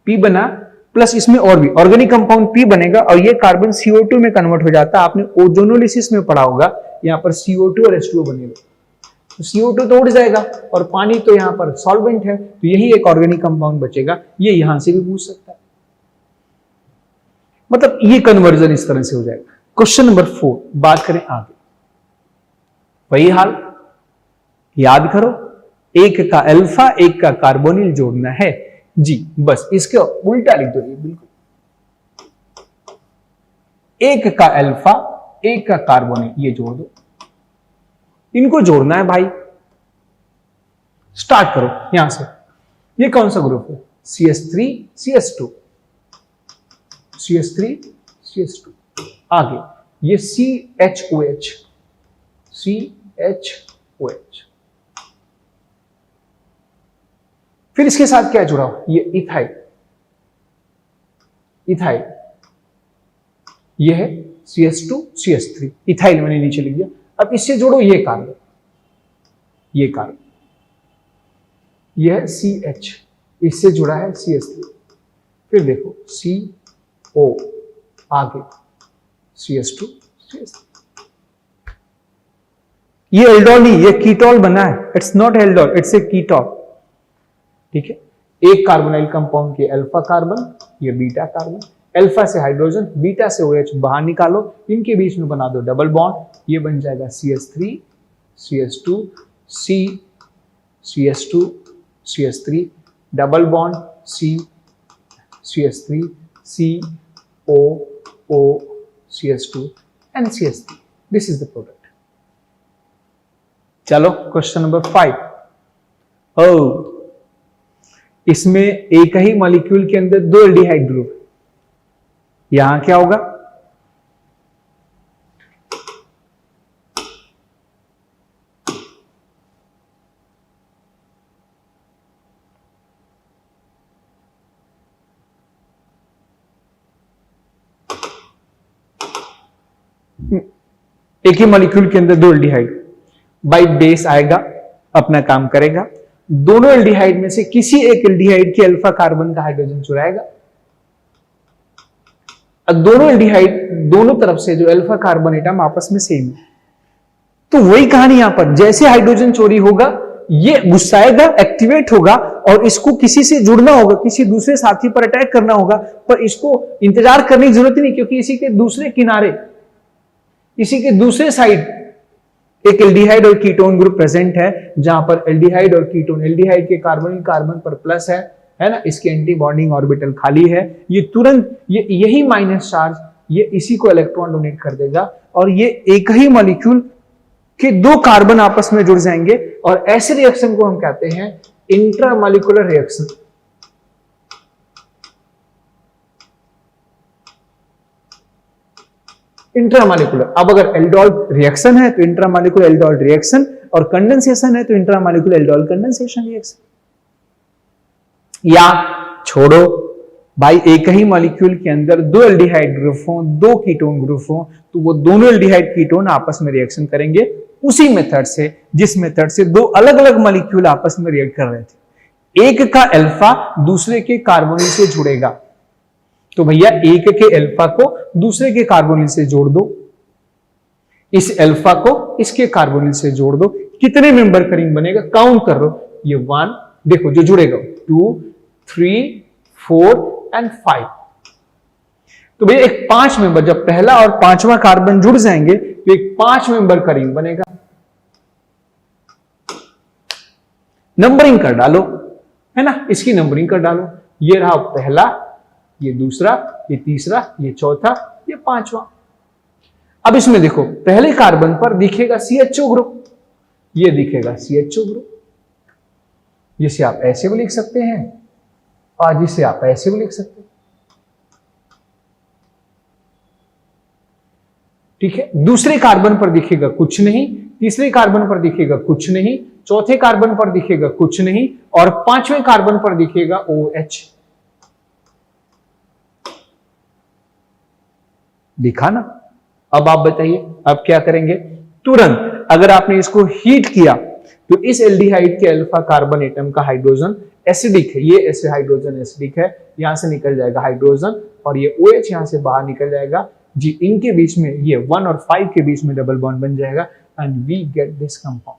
P बना प्लस इसमें और भी ऑर्गेनिक कंपाउंड P बनेगा और ये कार्बन CO2 में कन्वर्ट हो जाता है। आपने ओजोनोलिसिस में पढ़ा होगा, यहां पर CO2 और H2O बनेगा, तो CO2 तो उड़ जाएगा और पानी तो यहां पर सॉल्वेंट है, तो यही एक ऑर्गेनिक कंपाउंड बचेगा। ये यहां से भी पूछ सकता है, मतलब ये कन्वर्जन इस तरह से हो जाएगा। क्वेश्चन नंबर 4 बात करें आगे, वही हाल, याद करो, एक का अल्फा एक का कार्बोनिल जोड़ना है जी, बस इसके उल्टा लिख दो, ये बिल्कुल एक का अल्फा एक का कार्बोनिल ये जोड़ दो, इनको जोड़ना है भाई। स्टार्ट करो यहां से, ये कौन सा ग्रुप है, CH3 CH2 CH3 CH2, आगे ये CHOH CHOH, फिर इसके साथ क्या जुड़ा हो, ये इथाइल, इथाइल ये है CH2 CH3, इथाइल मैंने नीचे लिख दिया। अब इससे जोड़ो ये कार्बन, ये कार्बन, ये है CH, इससे जुड़ा है CH3, फिर देखो CO, आगे CH2 CH3, ये एल्डोल नहीं, ये कीटोल बना है, it's not aldol, it's a ketol, ठीक है। एक कार्बोनाइल कंपाउंड के अल्फा कार्बन, ये बीटा कार्बन, अल्फा से हाइड्रोजन, बीटा से OH बाहर निकालो, इनके बीच में बना दो डबल बॉन्ड, ये बन जाएगा CH3 CH2 CH2 CH3, double bond CH3 COO CH2 and CH3, this is the product. चलो क्वेश्चन नंबर 5, इसमें एक ही मॉलिक्यूल के अंदर दो एल्डिहाइड ग्रुप, यहां क्या होगा, एक ही मॉलिक्यूल के अंदर दो एल्डिहाइड, बाई बेस आएगा, अपना काम करेगा, दोनों एल्डिहाइड में से किसी एक एल्डिहाइड के अल्फा कार्बन का हाइड्रोजन चुराएगा। अब दोनों एल्डिहाइड दोनों तरफ से जो अल्फा कार्बन एटम आपस में सेम है, तो वही कहानी यहां पर, जैसे हाइड्रोजन चोरी होगा ये गुस्साएगा, एक्टिवेट होगा और इसको किसी से जुड़ना होगा, किसी दूसरे साथी पर अटैक करना होगा, पर इसको इंतजार करने की जरूरत नहीं, क्योंकि इसी के दूसरे किनारे, इसी के दूसरे साइड एक एल्डिहाइड और कीटोन ग्रुप प्रेजेंट है, जहां पर एल्डिहाइड और कीटोन, एल्डिहाइड के कार्बन कार्बन पर प्लस है ना, इसके एंटी बॉन्डिंग ऑर्बिटल खाली है, ये तुरंत यही माइनस चार्ज ये इसी को इलेक्ट्रॉन डोनेट कर देगा और ये एक ही मॉलिक्यूल के दो कार्बन आपस में जुड़ जाएंगे और ऐसे रिएक्शन को हम कहते हैं इंट्रामॉलिक्यूलर रिएक्शन। इंट्रामॉलिक्यूलर, अब अगर एल्डोल रिएक्शन है तो इंट्रामॉलिक्यूलर एल्डोल रिएक्शन, और कंडेंसेशन है तो इंट्रामॉलिक्यूलर एल्डोल कंडेंसेशन रिएक्शन। या छोड़ो भाई, एक ही मॉलिक्यूल के अंदर दो एल्डिहाइड ग्रुप हो, दो कीटोन ग्रुप हो, तो वो दोनों एल्डिहाइड कीटोन आपस में रिएक्शन करेंगे उसी मेथड से जिस मेथड से दो अलग अलग मॉलिक्यूल आपस में रिएक्ट कर रहे थे। एक का अल्फा दूसरे के कार्बोनिल से जुड़ेगा, तो भैया एक के अल्फा को दूसरे के कार्बोनिल से जोड़ दो, इस अल्फा को इसके कार्बोनिल से जोड़ दो, कितने मेंबर का रिंग बनेगा, काउंट कर लो, ये 1, देखो जो जुड़ेगा 2 3 4 एंड 5, तो भैया एक 5 मेंबर, जब पहला और पांचवा कार्बन जुड़ जाएंगे तो एक 5 मेंबर का रिंग बनेगा। नंबरिंग कर डालो, है ना, इसकी नंबरिंग कर डालो, ये रहा पहला, ये दूसरा, ये तीसरा, ये चौथा, ये पांचवा। अब इसमें देखो पहले कार्बन पर दिखेगा CHO ग्रुप, ये दिखेगा CHO ग्रुप, जिसे आप ऐसे भी लिख सकते हैं और जिसे आप ऐसे भी लिख सकते हैं। ठीक है, दूसरे कार्बन पर दिखेगा कुछ नहीं, तीसरे कार्बन पर दिखेगा कुछ नहीं, चौथे कार्बन पर दिखेगा कुछ नहीं, और पांचवें कार्बन पर दिखेगा OH। दिखा ना। अब आप बताइए अब क्या करेंगे। तुरंत अगर आपने इसको हीट किया तो इस एल्डिहाइड के अल्फा कार्बन एटम का हाइड्रोजन एसिडिक है, ये ऐसे हाइड्रोजन एसिडिक है, यहां से निकल जाएगा हाइड्रोजन और ये OH यहां से बाहर निकल जाएगा जी। इनके बीच में ये 1 और 5 के बीच में डबल बॉन्ड बन जाएगा and we get this compound.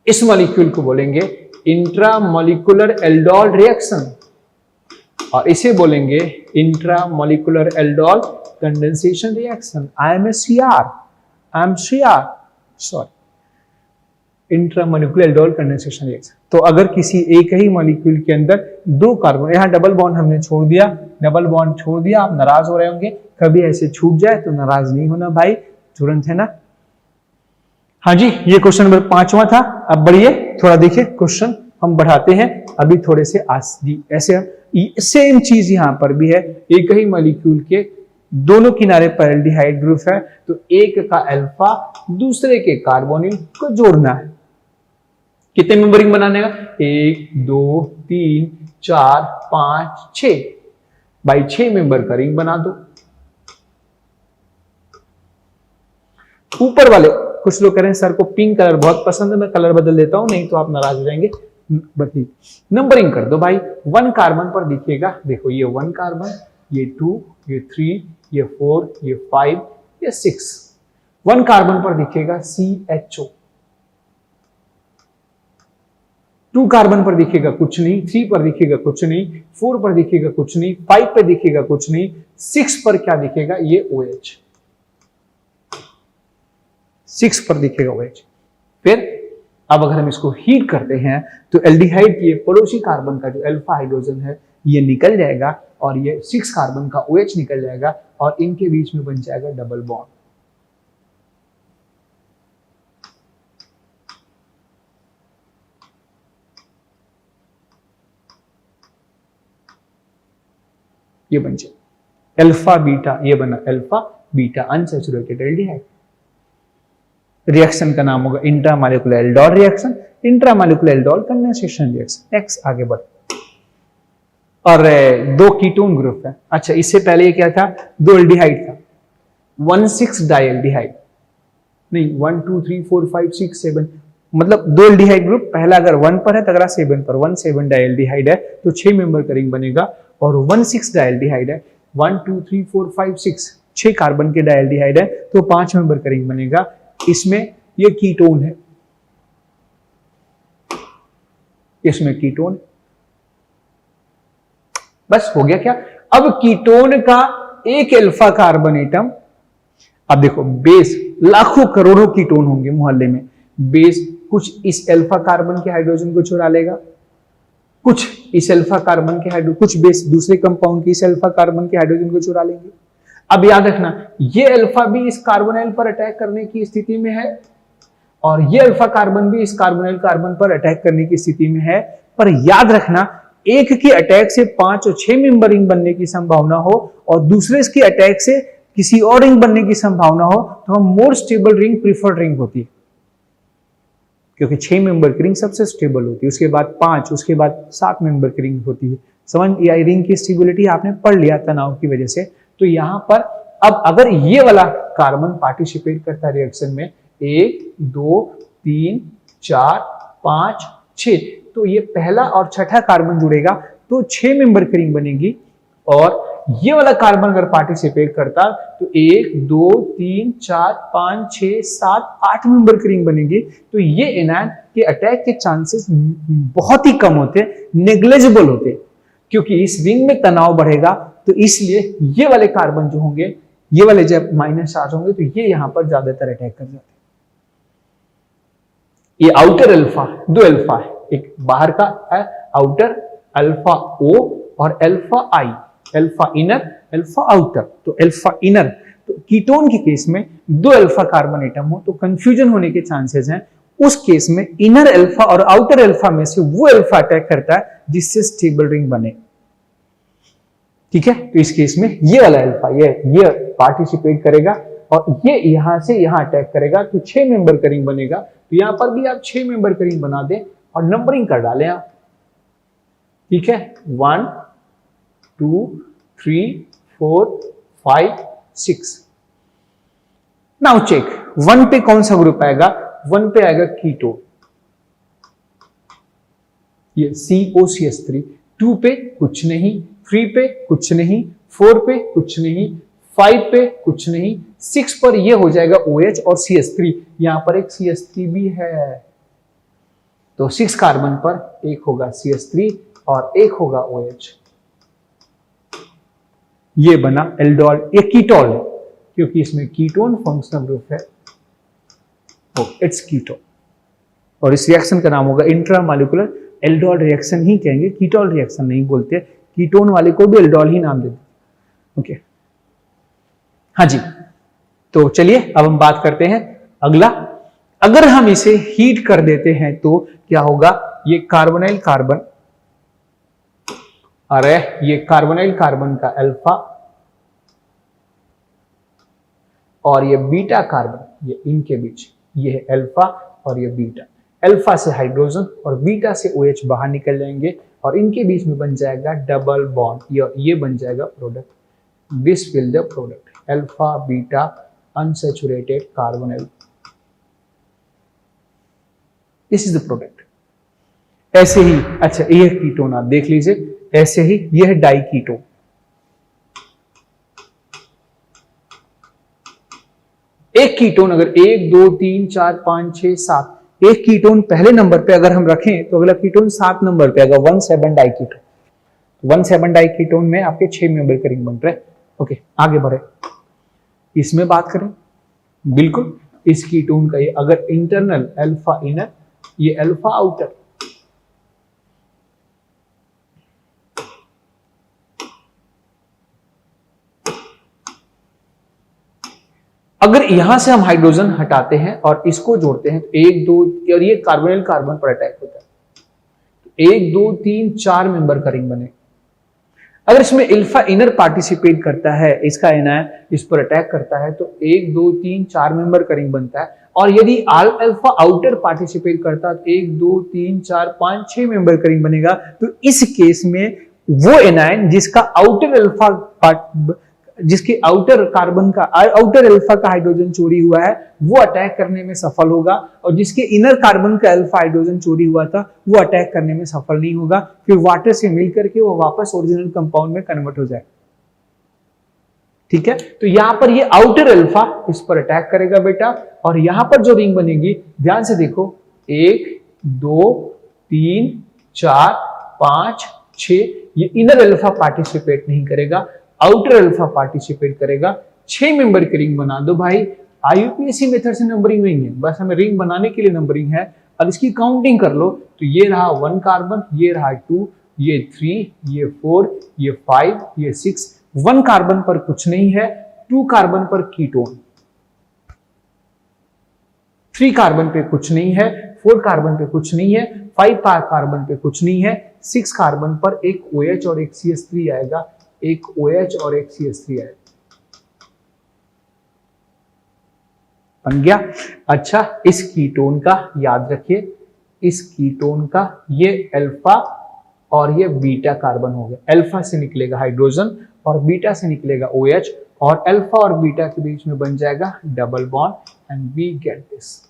इस मॉलिक्यूल को बोलेंगे इंट्रामॉलिक्यूलर एल्डोल रिएक्शन और इसे बोलेंगे intramolecular aldol condensation reaction. I am sorry, intramolecular aldol condensation reaction. तो अगर किसी एक ही मॉलिक्यूल के अंदर दो कार्बन, यहां डबल बॉन्ड हमने छोड़ दिया, डबल बॉन्ड छोड़ दिया, आप नाराज हो रहे होंगे, कभी ऐसे छूट जाए तो नाराज नहीं होना भाई, तुरंत, है ना। हाँ जी, ये क्वेश्चन नंबर 5वां था। अब बढ़िए थोड़ा देखिए, क्वेश्चन हम बढ़ाते हैं अभी थोड़े से ऐसे सेम चीज यहां पर भी है। एक ही मॉलिक्यूल के दोनों किनारे पर एल्डिहाइड ग्रुप है, तो एक का अल्फा दूसरे के कार्बोनिल को जोड़ना है। कितने मेंबरिंग बनाने का? 1 2 3 4 5 6 भाई 6 मेंबर का रिंग बना दो। ऊपर वाले कुछ लोग कह रहे हैं सर को पिंक कलर बहुत पसंद है, मैं कलर बदल देता हूं, नहीं तो आप नाराज हो जाएंगे। नंबरिंग कर दो भाई। 1 कार्बन पर दिखेगा, देखो ये 1 कार्बन, ये 2, ये 3, ये 4, ये 5, ये 6। 1 कार्बन पर दिखेगा CHO। 2 कार्बन पर दिखेगा कुछ नहीं, 3 पर दिखेगा कुछ नहीं, 4 पर दिखेगा कुछ नहीं, 5 पर दिखेगा कुछ नहीं, 6 पर क्या दिखेगा? ये OH। 6 पर दिखेगा OH। फिर अब अगर हम इसको हीट करते हैं तो एल्डिहाइड की पड़ोसी कार्बन का जो अल्फा हाइड्रोजन है ये निकल जाएगा और ये 6 कार्बन का OH निकल जाएगा और इनके बीच में बन जाएगा डबल बॉन्ड। ये बन जाए अल्फा बीटा, ये बना alpha beta unsaturated aldehyde. Reaction का नाम होगा intramolecular aldol reaction, intramolecular aldol condensation reaction. Next आगे बढ़। और 2 कीटोन ग्रुप है। अच्छा, इससे पहले ये क्या था? 2 एल्डिहाइड था, 1,6 डाइएल्डिहाइड, नहीं 1 2 3 4 5 6 7, मतलब 2 एल्डिहाइड ग्रुप। पहला अगर 1 पर है तो अगला 7 पर, 1,7 डाइएल्डिहाइड है तो 6 मेंबर का रिंग बनेगा। और 1,6 डाइएल्डिहाइड है, 1 2 3 4 5 6, 6 कार्बन के डाइएल्डिहाइड है तो 5 मेंबर का रिंग बनेगा। इसमें ये कीटोन है, इसमें कीटोन, बस हो गया क्या? अब कीटोन का एक अल्फा कार्बन एटम, अब देखो बेस लाखों करोड़ों कीटोन होंगे मोहल्ले में, बेस कुछ इस अल्फा कार्बन के हाइड्रोजन को चुरा लेगा, कुछ इस अल्फा कार्बन के हाइड्रोजन, कुछ बेस दूसरे कंपाउंड के इस अल्फा कार्बन के हाइड्रोजन को चुरा लेंगे। अब याद रखना ये अल्फा भी इस कार्बोनाइल पर अटैक करने की स्थिति में है और ये अल्फा कार्बन भी इस कार्बोनाइल कार्बन पर अटैक करने की स्थिति में है। पर याद रखना एक की अटैक से 5 और 6 मेंबर रिंग बनने की संभावना हो और दूसरे की अटैक से किसी और रिंग बनने की संभावना हो तो हम more stable ring preferred ring होती है, क्योंकि 6 मेंबर की रिंग सबसे स्टेबल होती है, उसके बाद 5, उसके बाद 7 मेंबर की रिंग होती है। समझ, या रिंग की स्टेबिलिटी आपने पढ़ लिया तनाव की वजह से। तो यहां पर अब अगर ये वाला कार्बन पार्टिसिपेट करता है रिएक्शन में 1 2 3 4 5 6, तो ये पहला और छठा कार्बन जुड़ेगा तो 6 मेंबर की रिंग बनेगी। और ये वाला कार्बन अगर पार्टिसिपेट करता तो 1 2 3 4 5 6 7 8 मेंबर की रिंग बनेगी। तो ये एनायन के अटैक के चांसेस बहुत ही कम होते, नेग्लिजिबल होते, क्योंकि इस रिंग में तनाव बढ़ेगा। तो इसलिए ये वाले कार्बन जो होंगे, ये वाले जब माइनस चार्ज होंगे तो ये यहां पर ज्यादातर अटैक कर जाते हैं। ये आउटर अल्फा, 2 अल्फा है, एक बाहर का है आउटर अल्फा O और alpha I, alpha inner alpha outer. तो अल्फा इनर, तो कीटोन के केस में 2 अल्फा कार्बन एटम हो तो कंफ्यूजन होने के चांसेस हैं। उस केस में इनर अल्फा और आउटर अल्फा में से वो अल्फा अटैक करता है जिससे स्टेबल रिंग बने। ठीक है, तो इस केस में ये वाला अल्फा ये पार्टिसिपेट करेगा और ये यहां से यहां अटैक करेगा, तो 6 मेंबर का रिंग बनेगा। तो यहां पर भी आप 6 मेंबर का रिंग बना दें और नंबरिंग कर डालें आप। ठीक है, 1 2 3 4 5 6। नाउ चेक 1 पे कौन सा ग्रुप आएगा? 1 पे आएगा कीटोन, ये COCH3। 2 पे कुछ नहीं, 3 पे कुछ नहीं, 4 पे कुछ नहीं, 5 पे कुछ नहीं, 6 पर ये हो जाएगा OH और CH3। यहां पर एक CH3 भी है, तो 6 कार्बन पर एक होगा CH3 और एक होगा OH। ये बना एल्डोल, ये कीटोल है क्योंकि इसमें कीटोन फंक्शनल ग्रुप है, इट्स कीटोन। और इस रिएक्शन का नाम होगा इंट्रामॉलिक्यूलर एल्डोल रिएक्शन ही कहेंगे, कीटोल रिएक्शन नहीं बोलते। कीटोन वाले को भी एल्डोल ही नाम देते। ओके, हाँ जी, तो चलिए अब हम बात करते हैं अगला। अगर हम इसे हीट कर देते हैं तो क्या होगा? ये कार्बोनाइल कार्बन, अरे ये कार्बोनाइल कार्बन का अल्फा और ये बीटा कार्बन, ये इनके बीच ये है अल्फा और ये बीटा। अल्फा से हाइड्रोजन और बीटा से OH बाहर निकल जाएंगे और इनके बीच में बन जाएगा डबल बॉन्ड, ये बन जाएगा product. This will the product alpha beta unsaturated carbonyl, this is the product. ऐसे ही, अच्छा ये कीटोन आप देख लीजिए, ऐसे ही यह डाई कीटोन। एक कीटोन अगर 1 2 3 4 5 6 7, एक कीटोन पहले नंबर पे अगर हम रखें तो अगला कीटोन 7 नंबर पे आएगा, 1,7 डाई कीटोन। 1,7 डाई कीटोन में आपके 6 मेंबर का रिंग बन रहे। ओके, आगे बढ़े, इसमें बात करें। बिल्कुल इस कीटोन का ये अगर इंटरनल अल्फा इनर, ये अल्फा आउटर, अगर यहां से हम हाइड्रोजन हटाते हैं और इसको जोड़ते हैं तो 1 2 और ये कार्बोनिल कार्बन पर अटैक होता है, तो 1 2 3 4 मेंबर का रिंग बने। अगर इसमें अल्फा इनर पार्टिसिपेट करता है, इसका एनायन इस पर अटैक करता है, तो 1 2 3 4 मेंबर का रिंग बनता है। और यदि अल्फा आउटर पार्टिसिपेट करता है तो 1 2 3 4 5 6 मेंबर का रिंग बनेगा। तो इस केस में वो एनायन जिसका आउटर अल्फा जिसके आउटर कार्बन का आउटर अल्फा का हाइड्रोजन चोरी हुआ है वो अटैक करने में सफल होगा, और जिसके इनर कार्बन का अल्फा हाइड्रोजन चोरी हुआ था वो अटैक करने में सफल नहीं होगा। फिर वाटर से मिलकर के वो वापस ओरिजिनल कंपाउंड में कन्वर्ट हो जाए। ठीक है, तो यहां पर ये आउटर अल्फा इस पर अटैक करेगा बेटा, और यहां पर जो रिंग बनेगी ध्यान से देखो, 1 2 3 4 5 6, ये इनर अल्फा पार्टिसिपेट नहीं करेगा, आउटर अल्फा पार्टिसिपेट करेगा। 6 मेंबर की रिंग बना दो भाई। IUPAC मेथड से नंबरिंग नहीं है, बस हमें रिंग बनाने के लिए नंबरिंग है। अब इसकी काउंटिंग कर लो, तो ये रहा 1 कार्बन, ये रहा 2, ये 3, ये 4, ये 5, ये 6। 1 कार्बन पर कुछ नहीं है, 2 कार्बन पर कीटोन, 3 कार्बन पे कुछ नहीं है, 4 कार्बन पे कुछ नहीं है, 5 कार्बन पे कुछ नहीं है, 6 कार्बन पर एक OH और एक CH3 आएगा, एक OH और एक CH3 आएगा। बन गया। अच्छा, इस कीटोन का याद रखिए, इस कीटोन का ये अल्फा और ये बीटा कार्बन हो गया। अल्फा से निकलेगा हाइड्रोजन और बीटा से निकलेगा OH, और अल्फा और बीटा के बीच में बन जाएगा double bond, and we get this.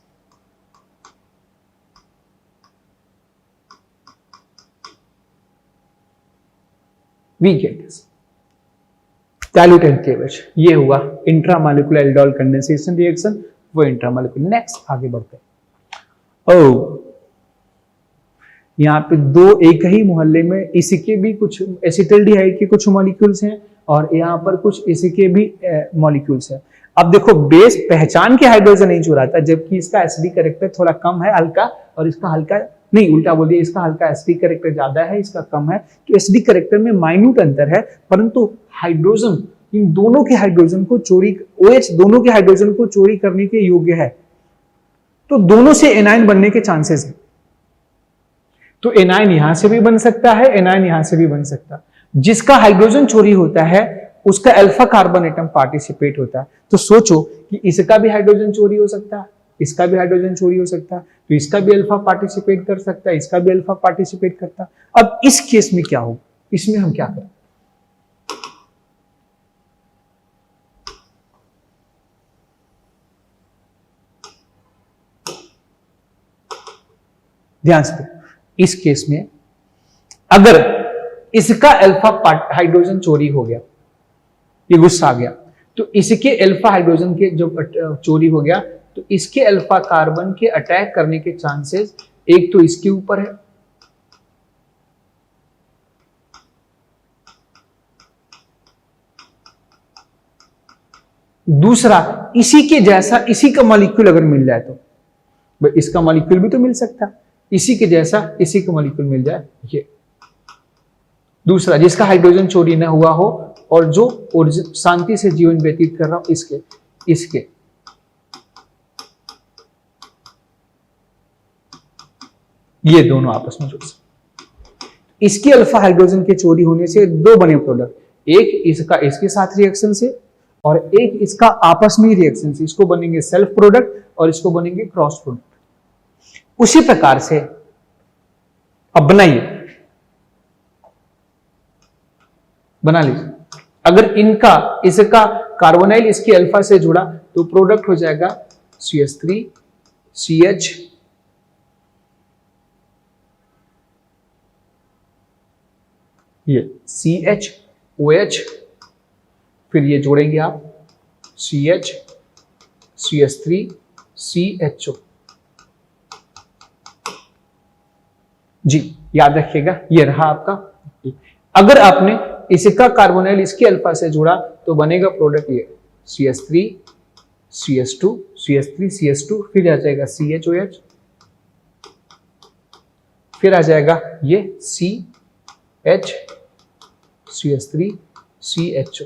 We get this diluted KOH। ये हुआ इंट्रामॉलिक्यूलर एल्डोल कंडेंसेशन रिएक्शन, वो इंट्रामॉलिक्यूलर। नेक्स्ट आगे बढ़ते हैं। यहाँ पे दो एक ही मोहल्ले में इसके भी कुछ एसिटिल्डिहाइड के कुछ मॉलिक्यूल्स हैं और यहाँ पर कुछ इसके भी मॉलिक्यूल्स हैं। अब देखो, बेस पहचान के हाइड्रोजन नहीं चुराता, जबकि इसका एसिडिक कैरेक्टर थोड़ा कम है, हल्का, और इसका हल्का नहीं, उल्टा बोलिए, इसका हल्का एसिडिक कैरेक्टर ज्यादा है, इसका कम है। तो एसिडिक कैरेक्टर में माइन्यूट अंतर है, परंतु हाइड्रोजन इन दोनों के हाइड्रोजन को चोरी, OH दोनों के हाइड्रोजन को चोरी करने के योग्य है। तो दोनों से एनायन बनने के चांसेस है। तो एनायन यहां से भी बन सकता है, एनायन यहां से भी बन सकता है। जिसका हाइड्रोजन चोरी होता है उसका अल्फा कार्बन एटम पार्टिसिपेट होता है। तो सोचो कि इसका भी हाइड्रोजन चोरी हो सकता है, इसका भी हाइड्रोजन चोरी हो सकता है, तो इसका भी अल्फा पार्टिसिपेट कर सकता है, इसका भी अल्फा पार्टिसिपेट करता है। अब इस केस में क्या होगा, इसमें हम क्या करें? ध्यान से, इस केस में अगर इसका अल्फा हाइड्रोजन चोरी हो गया, ये गुस्सा आ गया, तो इसके अल्फा हाइड्रोजन के जो चोरी हो गया, तो इसके अल्फा कार्बन के अटैक करने के चांसेस एक तो इसके ऊपर है, दूसरा इसी के जैसा इसी का मॉलिक्यूल अगर मिल जाए तो इसका मॉलिक्यूल भी तो मिल सकता है, इसी के जैसा इसी का मॉलिक्यूल मिल जाए, ये दूसरा जिसका हाइड्रोजन चोरी न हुआ हो और जो शांति से जीवन व्यतीत कर रहा हो, इसके ये दोनों आपस में जुड़ सकते। इसकी अल्फा हाइड्रोजन के चोरी होने से दो बने प्रोडक्ट, एक इसका इसके साथ रिएक्शन से और एक इसका आपस में ही रिएक्शन से, इसको बनेंगे सेल्फ प्रोडक्ट और इसको बनेंगे क्रॉस प्रोडक्ट। उसी प्रकार से अब बना लीजिए, अगर इसका कार्बोनाइल इसके अल्फा से जुड़ा तो प्रोडक्ट हो जाएगा CH3 CH, ये CH OH, फिर ये जोड़ेंगे आप CH CH3 CHO। जी याद रखिएगा, ये रहा आपका। अगर आपने इसका कार्बोनाइल इसके अल्फा से जुड़ा तो बनेगा प्रोडक्ट ये CH3 CH2 CH3 CH2, फिर आ जाएगा CHOH, फिर आ जाएगा ये CH CH3 CHO,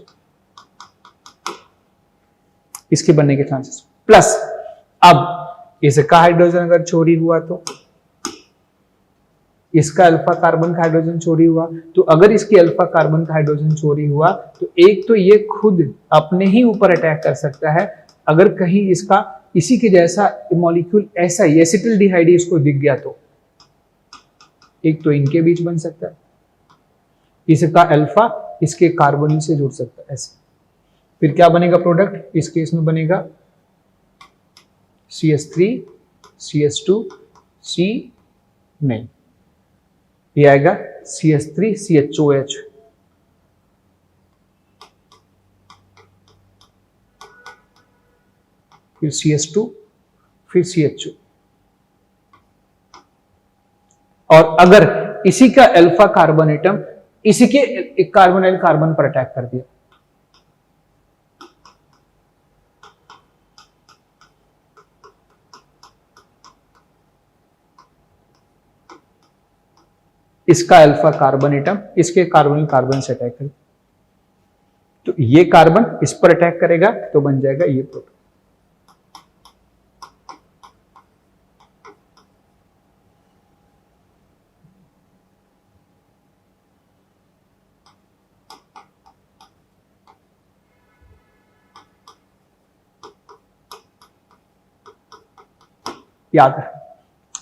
इसके बनने के चांसेस प्लस। अब इसका हाइड्रोजन अगर चोरी हुआ तो इसका अल्फा कार्बन का हाइड्रोजन चोरी हुआ, तो अगर इसके अल्फा कार्बन का हाइड्रोजन चोरी हुआ तो एक तो ये खुद अपने ही ऊपर अटैक कर सकता है, अगर कहीं इसका इसी के जैसा मॉलिक्यूल ऐसा ही एसिटिल्डिहाइड इसको दिख गया तो एक तो इनके बीच बन सकता है, इसका अल्फा इसके कार्बोनिल से जुड़ सकता है ऐसे। फिर क्या बनेगा प्रोडक्ट, इस केस में बनेगा CH3 CH2 C, नहीं ये आएगा CH3 CHOH, फिर CH2 फिर CHO। और अगर इसी का अल्फा कार्बन एटम इसी के कार्बोनाइल कार्बन पर अटैक कर दिया, इसका अल्फा कार्बन एटम इसके कार्बोनिल कार्बन से अटैक करेगा, तो ये कार्बन इस पर अटैक करेगा तो बन जाएगा ये प्रोटॉन। याद है,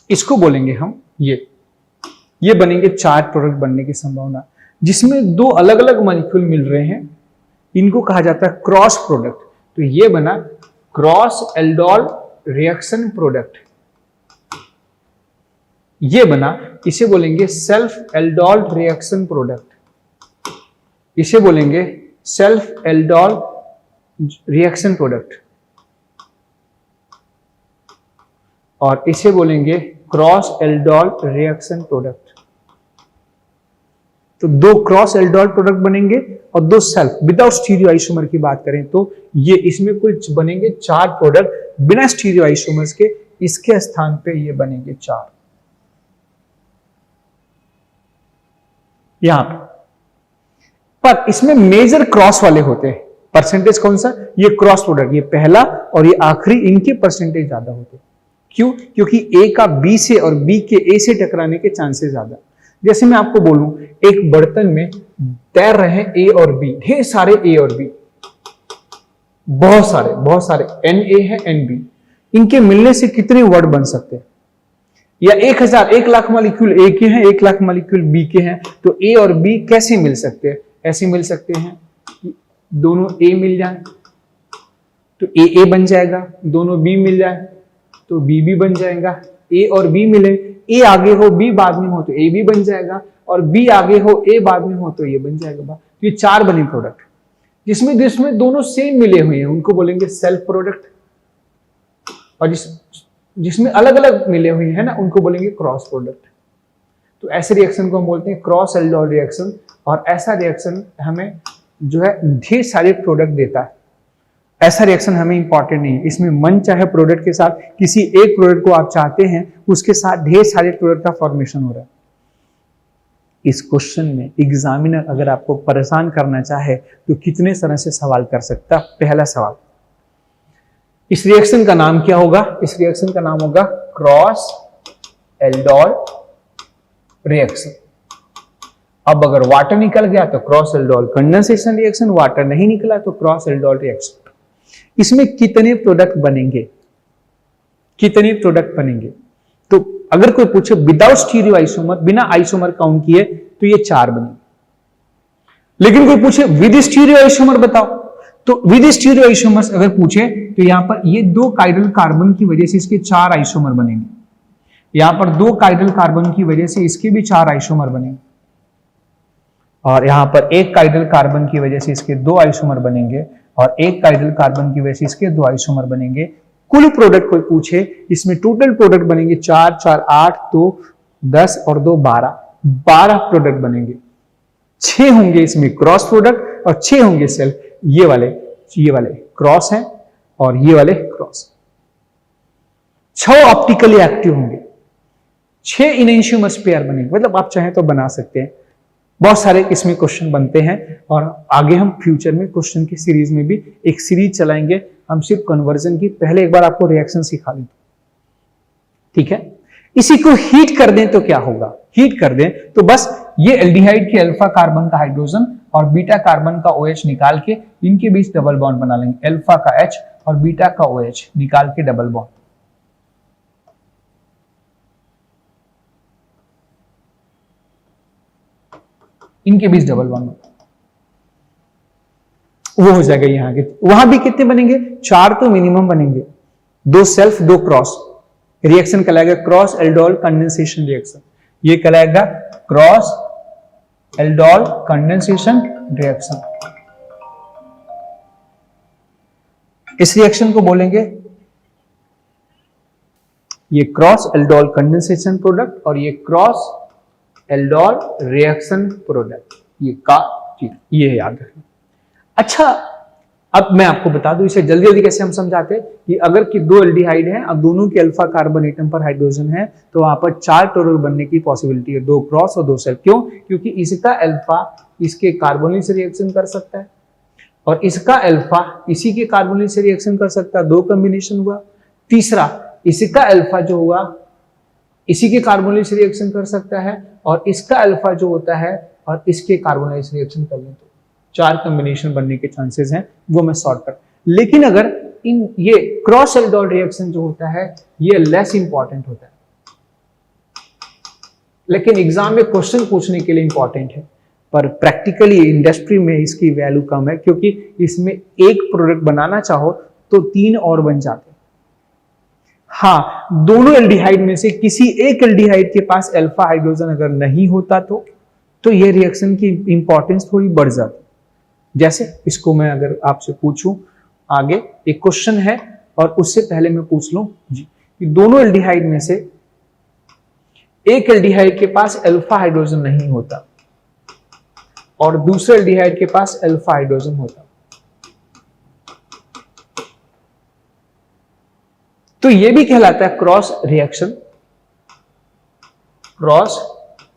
इसको बोलेंगे हम ये बनेंगे चार प्रोडक्ट बनने की संभावना, जिसमें दो अलग अलग मॉलिक्यूल मिल रहे हैं, इनको कहा जाता है क्रॉस प्रोडक्ट। तो ये बना क्रॉस एल्डोल रिएक्शन प्रोडक्ट, ये बना, इसे बोलेंगे सेल्फ एल्डोल रिएक्शन प्रोडक्ट, इसे बोलेंगे सेल्फ एल्डोल रिएक्शन प्रोडक्ट, और इसे बोलेंगे क्रॉस एल्डोल रिएक्शन प्रोडक्ट। तो दो क्रॉस एल्डोल प्रोडक्ट बनेंगे और दो सेल्फ विदाउट स्टीरियो आइसोमर की बात करें तो ये इसमें कुल बनेंगे चार प्रोडक्ट बिना स्टीरियो आइसोमर्स के, इसके स्थान पे ये बनेंगे चार यहां पर इसमें मेजर क्रॉस वाले होते हैं। परसेंटेज कौन सा, ये क्रॉस प्रोडक्ट, ये पहला और ये आखिरी, इनके परसेंटेज ज्यादा होते हैं। क्यों? क्योंकि ए का बी से और बी के ए से टकराने के चांसेस ज्यादा। जैसे मैं आपको बोलूं, एक बर्तन में तैर रहे हैं ए और बी, ढेर सारे ए और बी, बहुत सारे एन ए है एन बी, इनके मिलने से कितने वर्ड बन सकते हैं? या 1000 1 लाख मॉलिक्यूल ए के हैं, 1 लाख मॉलिक्यूल बी के हैं, तो ए और बी कैसे मिल सकते हैं? ऐसे मिल सकते हैं कि दोनों ए मिल जाए तो ए बन जाएगा, दोनों बी मिल जाए तो बी बन जाएगा। ए और बी मिले, ए आगे हो बी बाद में हो तो ए बी बन जाएगा, और बी आगे हो ए बाद में हो तो ये बन जाएगा। तो ये 4 बने प्रोडक्ट, जिसमें दोनों सेम मिले हुए हैं उनको बोलेंगे सेल्फ प्रोडक्ट, और जिसमें अलग अलग मिले हुए हैं ना उनको बोलेंगे क्रॉस प्रोडक्ट। तो ऐसे रिएक्शन को हम बोलते हैं क्रॉस एल्डिहाइड रिएक्शन, और ऐसा रिएक्शन हमें जो है ढेर सारे प्रोडक्ट देता है। ऐसा रिएक्शन हमें इंपॉर्टेंट नहीं है, इसमें मन चाहे प्रोडक्ट के साथ किसी एक प्रोडक्ट को आप चाहते हैं उसके साथ ढेर सारे प्रोडक्ट का फॉर्मेशन हो रहा है। इस क्वेश्चन में एग्जामिनर अगर आपको परेशान करना चाहे तो कितने तरह से सवाल कर सकता है। पहला सवाल, इस रिएक्शन का नाम क्या होगा? इस रिएक्शन का नाम होगा क्रॉस एल्डिहाइड रिएक्शन। अब अगर वाटर निकल गया तो cross aldehyde condensation reaction, water नहीं निकला तो क्रॉस एल्डिहाइड रिएक्शन। इसमें कितने प्रोडक्ट बनेंगे? कितने प्रोडक्ट बनेंगे? तो अगर कोई पूछे विदाउट स्टीरियो आइसोमर, बिना आइसोमर काउंट किए, तो ये 4 बनेंगे। लेकिन कोई पूछे विद स्टीरियो आइसोमर बताओ, तो विद स्टीरियो आइसोमर्स अगर पूछे तो यहां पर ये 2 काइरल कार्बन की वजह से इसके 4 आइसोमर बनेंगे। यहां पर 2 काइरल कार्बन की वजह से इसके भी 4 आइसोमर बनेंगे, और यहां पर 1 काइरल कार्बन की वजह से इसके 2 आइसोमर बनेंगे, और 1 काइरल कार्बन की वजह से इसके 2 आइसोमर बनेंगे। कुल प्रोडक्ट कोई पूछे, इसमें टोटल प्रोडक्ट बनेंगे 4 4 8 2 10 और 2 12 प्रोडक्ट बनेंगे। 6 होंगे इसमें क्रॉस प्रोडक्ट और 6 होंगे सेल्फ। ये वाले क्रॉस हैं और ये वाले क्रॉस। 6 ऑप्टिकली एक्टिव होंगे, 6 इनएंशियोमर्स पेयर बनेंगे। मतलब आप चाहें तो बना सकते हैं। बहुत सारे इसमें क्वेश्चन बनते हैं, और आगे हम फ्यूचर में क्वेश्चन की सीरीज में भी एक सीरीज चलाएंगे हम सिर्फ कन्वर्जन की। पहले एक बार आपको रिएक्शन सिखा दें, ठीक है? इसी को हीट कर दें तो क्या होगा? हीट कर दें तो बस ये एल्डिहाइड के अल्फा कार्बन का हाइड्रोजन और बीटा कार्बन का OH निकाल के इनके बीच डबल बॉन्ड बना लेंगे। अल्फा का H और बीटा का OH निकाल के डबल बॉन्ड, इनके बीच डबल बॉन्ड वो हो जाएगा। यहां के वहां भी कितने बनेंगे? 4 तो मिनिमम बनेंगे, 2 सेल्फ 2 क्रॉस। रिएक्शन कहलाएगा क्रॉस एल्डिहाइड कंडेंसेशन रिएक्शन। ये कहलाएगा क्रॉस एल्डिहाइड कंडेंसेशन रिएक्शन। इस रिएक्शन को बोलेंगे ये क्रॉस एल्डिहाइड कंडेंसेशन प्रोडक्ट और ये क्रॉस एल्डिहाइड रिएक्शन प्रोडक्ट। ये याद रखना। अच्छा, अब मैं आपको बता दूं इसे जल्दी जल्दी कैसे हम समझाते हैं कि अगर कि 2 एल्डिहाइड हैं, अब दोनों के अल्फा कार्बन एटम पर हाइड्रोजन है, तो वहां पर 4 टोरल बनने की पॉसिबिलिटी है, 2 क्रॉस और 2 सेल्फ। क्यों? क्योंकि इसका अल्फा इसके कार्बोनिल से रिएक्शन कर सकता है, और इसका अल्फा इसी के कार्बोनिल से रिएक्शन कर सकता है। 2 कॉम्बिनेशन हुआ। तीसरा, इसका अल्फा जो हुआ इसी के कार्बोनिल से रिएक्शन कर सकता है, और इसका अल्फा जो होता है और इसके कार्बोनिल से रिएक्शन कर ले, तो 4 कॉम्बिनेशन बनने के चांसेस हैं। वो मैं सॉर्ट कर। लेकिन अगर ये क्रॉस एल्डिहाइड रिएक्शन जो होता है ये लेस इंपॉर्टेंट होता है, लेकिन एग्जाम में क्वेश्चन पूछने के लिए इंपॉर्टेंट है, पर प्रैक्टिकली इंडस्ट्री में इसकी वैल्यू कम है, क्योंकि इसमें एक प्रोडक्ट बनाना चाहो तो 3 और बन जाते हैं। हाँ, दोनों एल्डिहाइड में से किसी एक एल्डिहाइड के पास अल्फा हाइड्रोजन अगर नहीं होता तो ये रिएक्शन की इंपॉर्टेंस थोड़ी बढ़ जाती। जैसे इसको मैं अगर आपसे पूछूं, आगे एक क्वेश्चन है और उससे पहले मैं पूछ लूं जी कि दोनों एल्डिहाइड में से एक एल्डिहाइड के पास अल्फा हाइड्रोजन नहीं होता और दूसरे एल्डिहाइड के पास अल्फा हाइड्रोजन होता, तो यह भी कहलाता है cross reaction, cross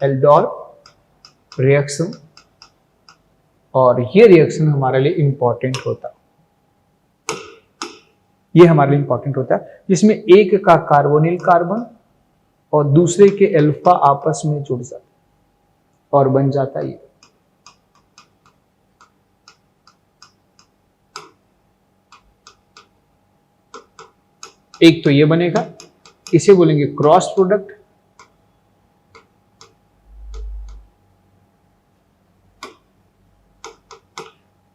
aldehyde reaction, और यह रिएक्शन हमारे लिए इंपॉर्टेंट होता। ये हमारे लिए इंपॉर्टेंट होता है, जिसमें एक का कार्बोनिल कार्बन और दूसरे के अल्फा आपस में जुड़ जाता है और बन जाता है ये। एक तो ये बनेगा, इसे बोलेंगे क्रॉस प्रोडक्ट,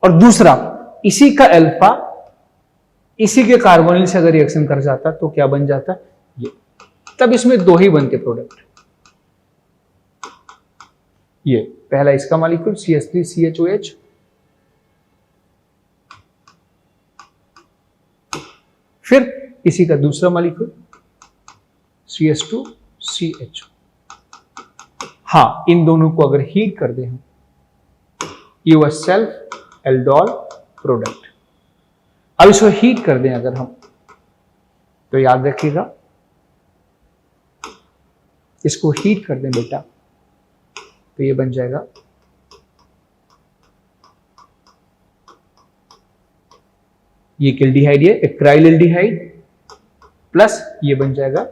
और दूसरा इसी का अल्फा इसी के कार्बोनिल से अगर रिएक्शन कर जाता तो क्या बन जाता ये। तब इसमें दो ही बनते प्रोडक्ट, ये पहला इसका मॉलिक्यूल CH3CHOH, फिर इसी का दूसरा मॉलिक्यूल CH2CH। हाँ, इन दोनों को अगर हीट कर दें हम, ये हुआ सेल्फ एल्डोल प्रोडक्ट। अब इसको हीट कर दें अगर हम, तो याद रखिएगा इसको हीट कर दें बेटा, तो ये बन जाएगा ये एल्डिहाइड, ये एक्राइल एल्डिहाइड प्लस ये बन जाएगा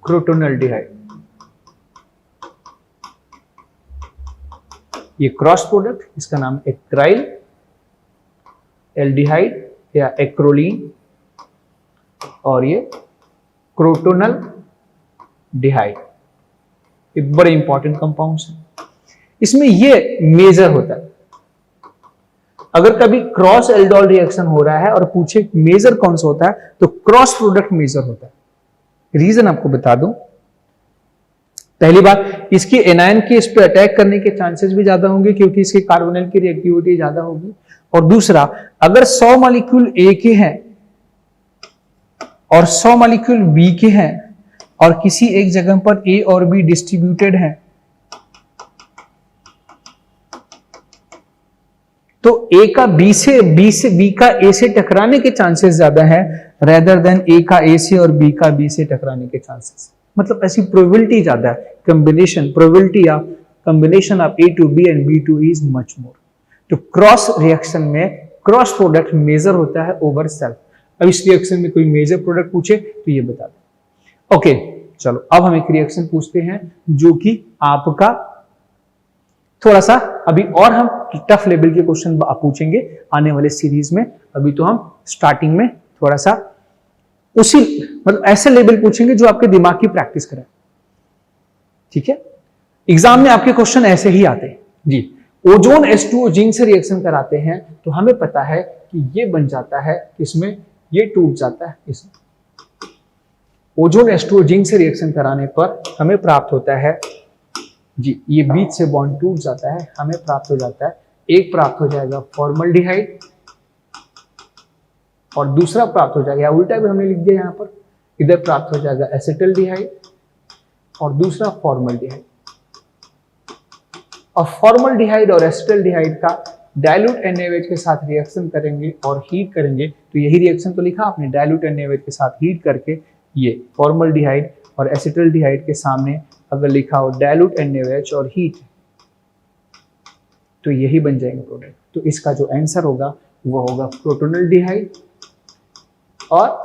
क्रोटोनल्डिहाइड। ये क्रॉस प्रोडक्ट, इसका नाम एक्राइल एल्डिहाइड या एक्रोलीन, और ये क्रोटोनल डिहाइड। ये बड़े इंपॉर्टेंट कंपाउंड्स हैं। इसमें ये मेजर होता है, अगर कभी क्रॉस एल्डोल रिएक्शन हो रहा है और पूछे मेजर कौन सा होता है, तो क्रॉस प्रोडक्ट मेजर होता है। रीजन आपको बता दूं, पहली बात, इसकी एनायन के इस पे अटैक करने के चांसेस भी ज्यादा होंगे क्योंकि इसके कार्बोनिल की रिएक्टिविटी ज्यादा होगी। और दूसरा, अगर 100 मॉलिक्यूल ए के हैं और 100 मॉलिक्यूल बी के हैं और किसी एक जगह पर ए और बी डिस्ट्रीब्यूटेड हैं, तो ए का बी से बी का ए से टकराने के चांसेस ज्यादा है रेदर देन ए का ए से और बी का बी से टकराने के चांसेस। मतलब ऐसी प्रोबेबिलिटी ज्यादा है, combination probability of combination of A to B and B to E is much more. तो क्रॉस रिएक्शन में क्रॉस प्रोडक्ट मेजर होता है ओवर सेल्फ। अब इस रिएक्शन में कोई मेजर प्रोडक्ट पूछे तो ये बता दें। ओके, चलो अब हम एक रिएक्शन पूछते हैं जो कि आपका थोड़ा सा अभी और हम टफ लेवल के क्वेश्चन पूछेंगे आने वाले सीरीज में। अभी तो हम स्टार्टिंग में थोड़ा सा उसी मतलब ऐसे लेवल पूछेंगे जो आपके दिमाग की प्रैक्टिस कराए। ठीक है, एग्जाम में आपके क्वेश्चन ऐसे ही आते हैं जी। ओजोन H2O जिंक से रिएक्शन कराते हैं तो हमें पता है कि ये बन जाता है इसमें, ये टूट जाता है इसमें। ओजोन H2O जिंक से रिएक्शन कराने पर हमें प्राप्त होता है जी, ये बीच से बॉन्ड टूट जाता है, हमें प्राप्त हो जाता है, एक प्राप्त हो जाएगा फॉर्मल्डिहाइड और दूसरा प्राप्त हो जाएगा, उल्टा भी हमने लिख दिया यहां पर, इधर प्राप्त हो जाएगा एसिटल्डिहाइड और दूसरा फॉर्मल्डिहाइड। और फॉर्मल्डिहाइड और एसिटल्डिहाइड का डाइल्यूट NaOH के साथ रिएक्शन करेंगे और हीट करेंगे, तो यही रिएक्शन तो लिखा आपने, डाइल्यूट NaOH के साथ हीट करके ये फॉर्मल्डिहाइड और एसिटल्डिहाइड के सामने अगर लिखा हो डाइल्यूट NaOH और हीट, तो यही बन जाएंगे प्रोडक्ट। तो इसका जो आंसर होगा वो होगा प्रोटोनल्डिहाइड। और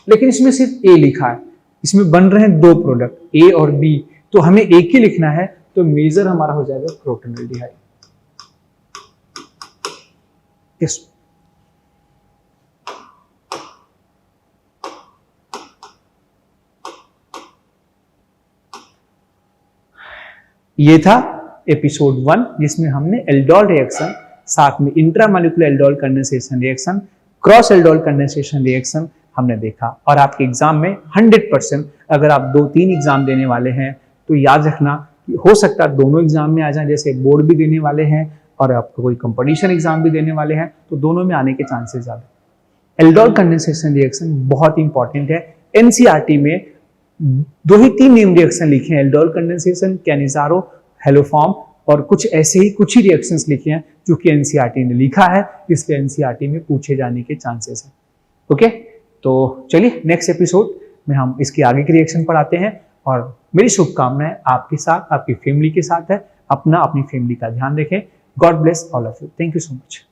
लेकिन इसमें सिर्फ ए लिखा है, इसमें बन रहे हैं दो प्रोडक्ट ए और बी, तो हमें एक ही लिखना है, तो मेजर हमारा हो जाएगा प्रोटोनल्डिहाइड। यस, ये था एपिसोड 1 जिसमें हमने एल्डोल रिएक्शन, साथ में intramolecular aldol condensation reaction, cross aldol condensation reaction हमने देखा। और आपके एग्जाम में 100% अगर आप 2-3 एग्जाम देने वाले हैं तो याद रखना कि हो सकता है दोनों एग्जाम में आ जाए, जैसे बोर्ड भी देने वाले हैं और आपको कोई कंपटीशन एग्जाम भी देने वाले हैं, तो दोनों में आने के चांसेस ज्यादा। एल्डोल कंडेंसेशन रिएक्शन बहुत इंपॉर्टेंट है। एनसीईआरटी में 2 ही 3 नेम रिएक्शन लिखे हैं, एल्डोल कंडेंसेशन, कैनिजारो, हेलोफॉर्म, और कुछ ऐसे ही कुछ ही रिएक्शंस लिखे हैं जो कि एनसीईआरटी ने लिखा है, इसलिए एनसीईआरटी में पूछे जाने के चांसेस हैं। ओके, तो चलिए नेक्स्ट एपिसोड में हम इसकी आगे की रिएक्शन पर आते हैं। और मेरी शुभकामनाएं आपके साथ, आपकी फैमिली के साथ है। अपना, अपनी फैमिली का ध्यान रखें। God bless all of you. Thank you so much.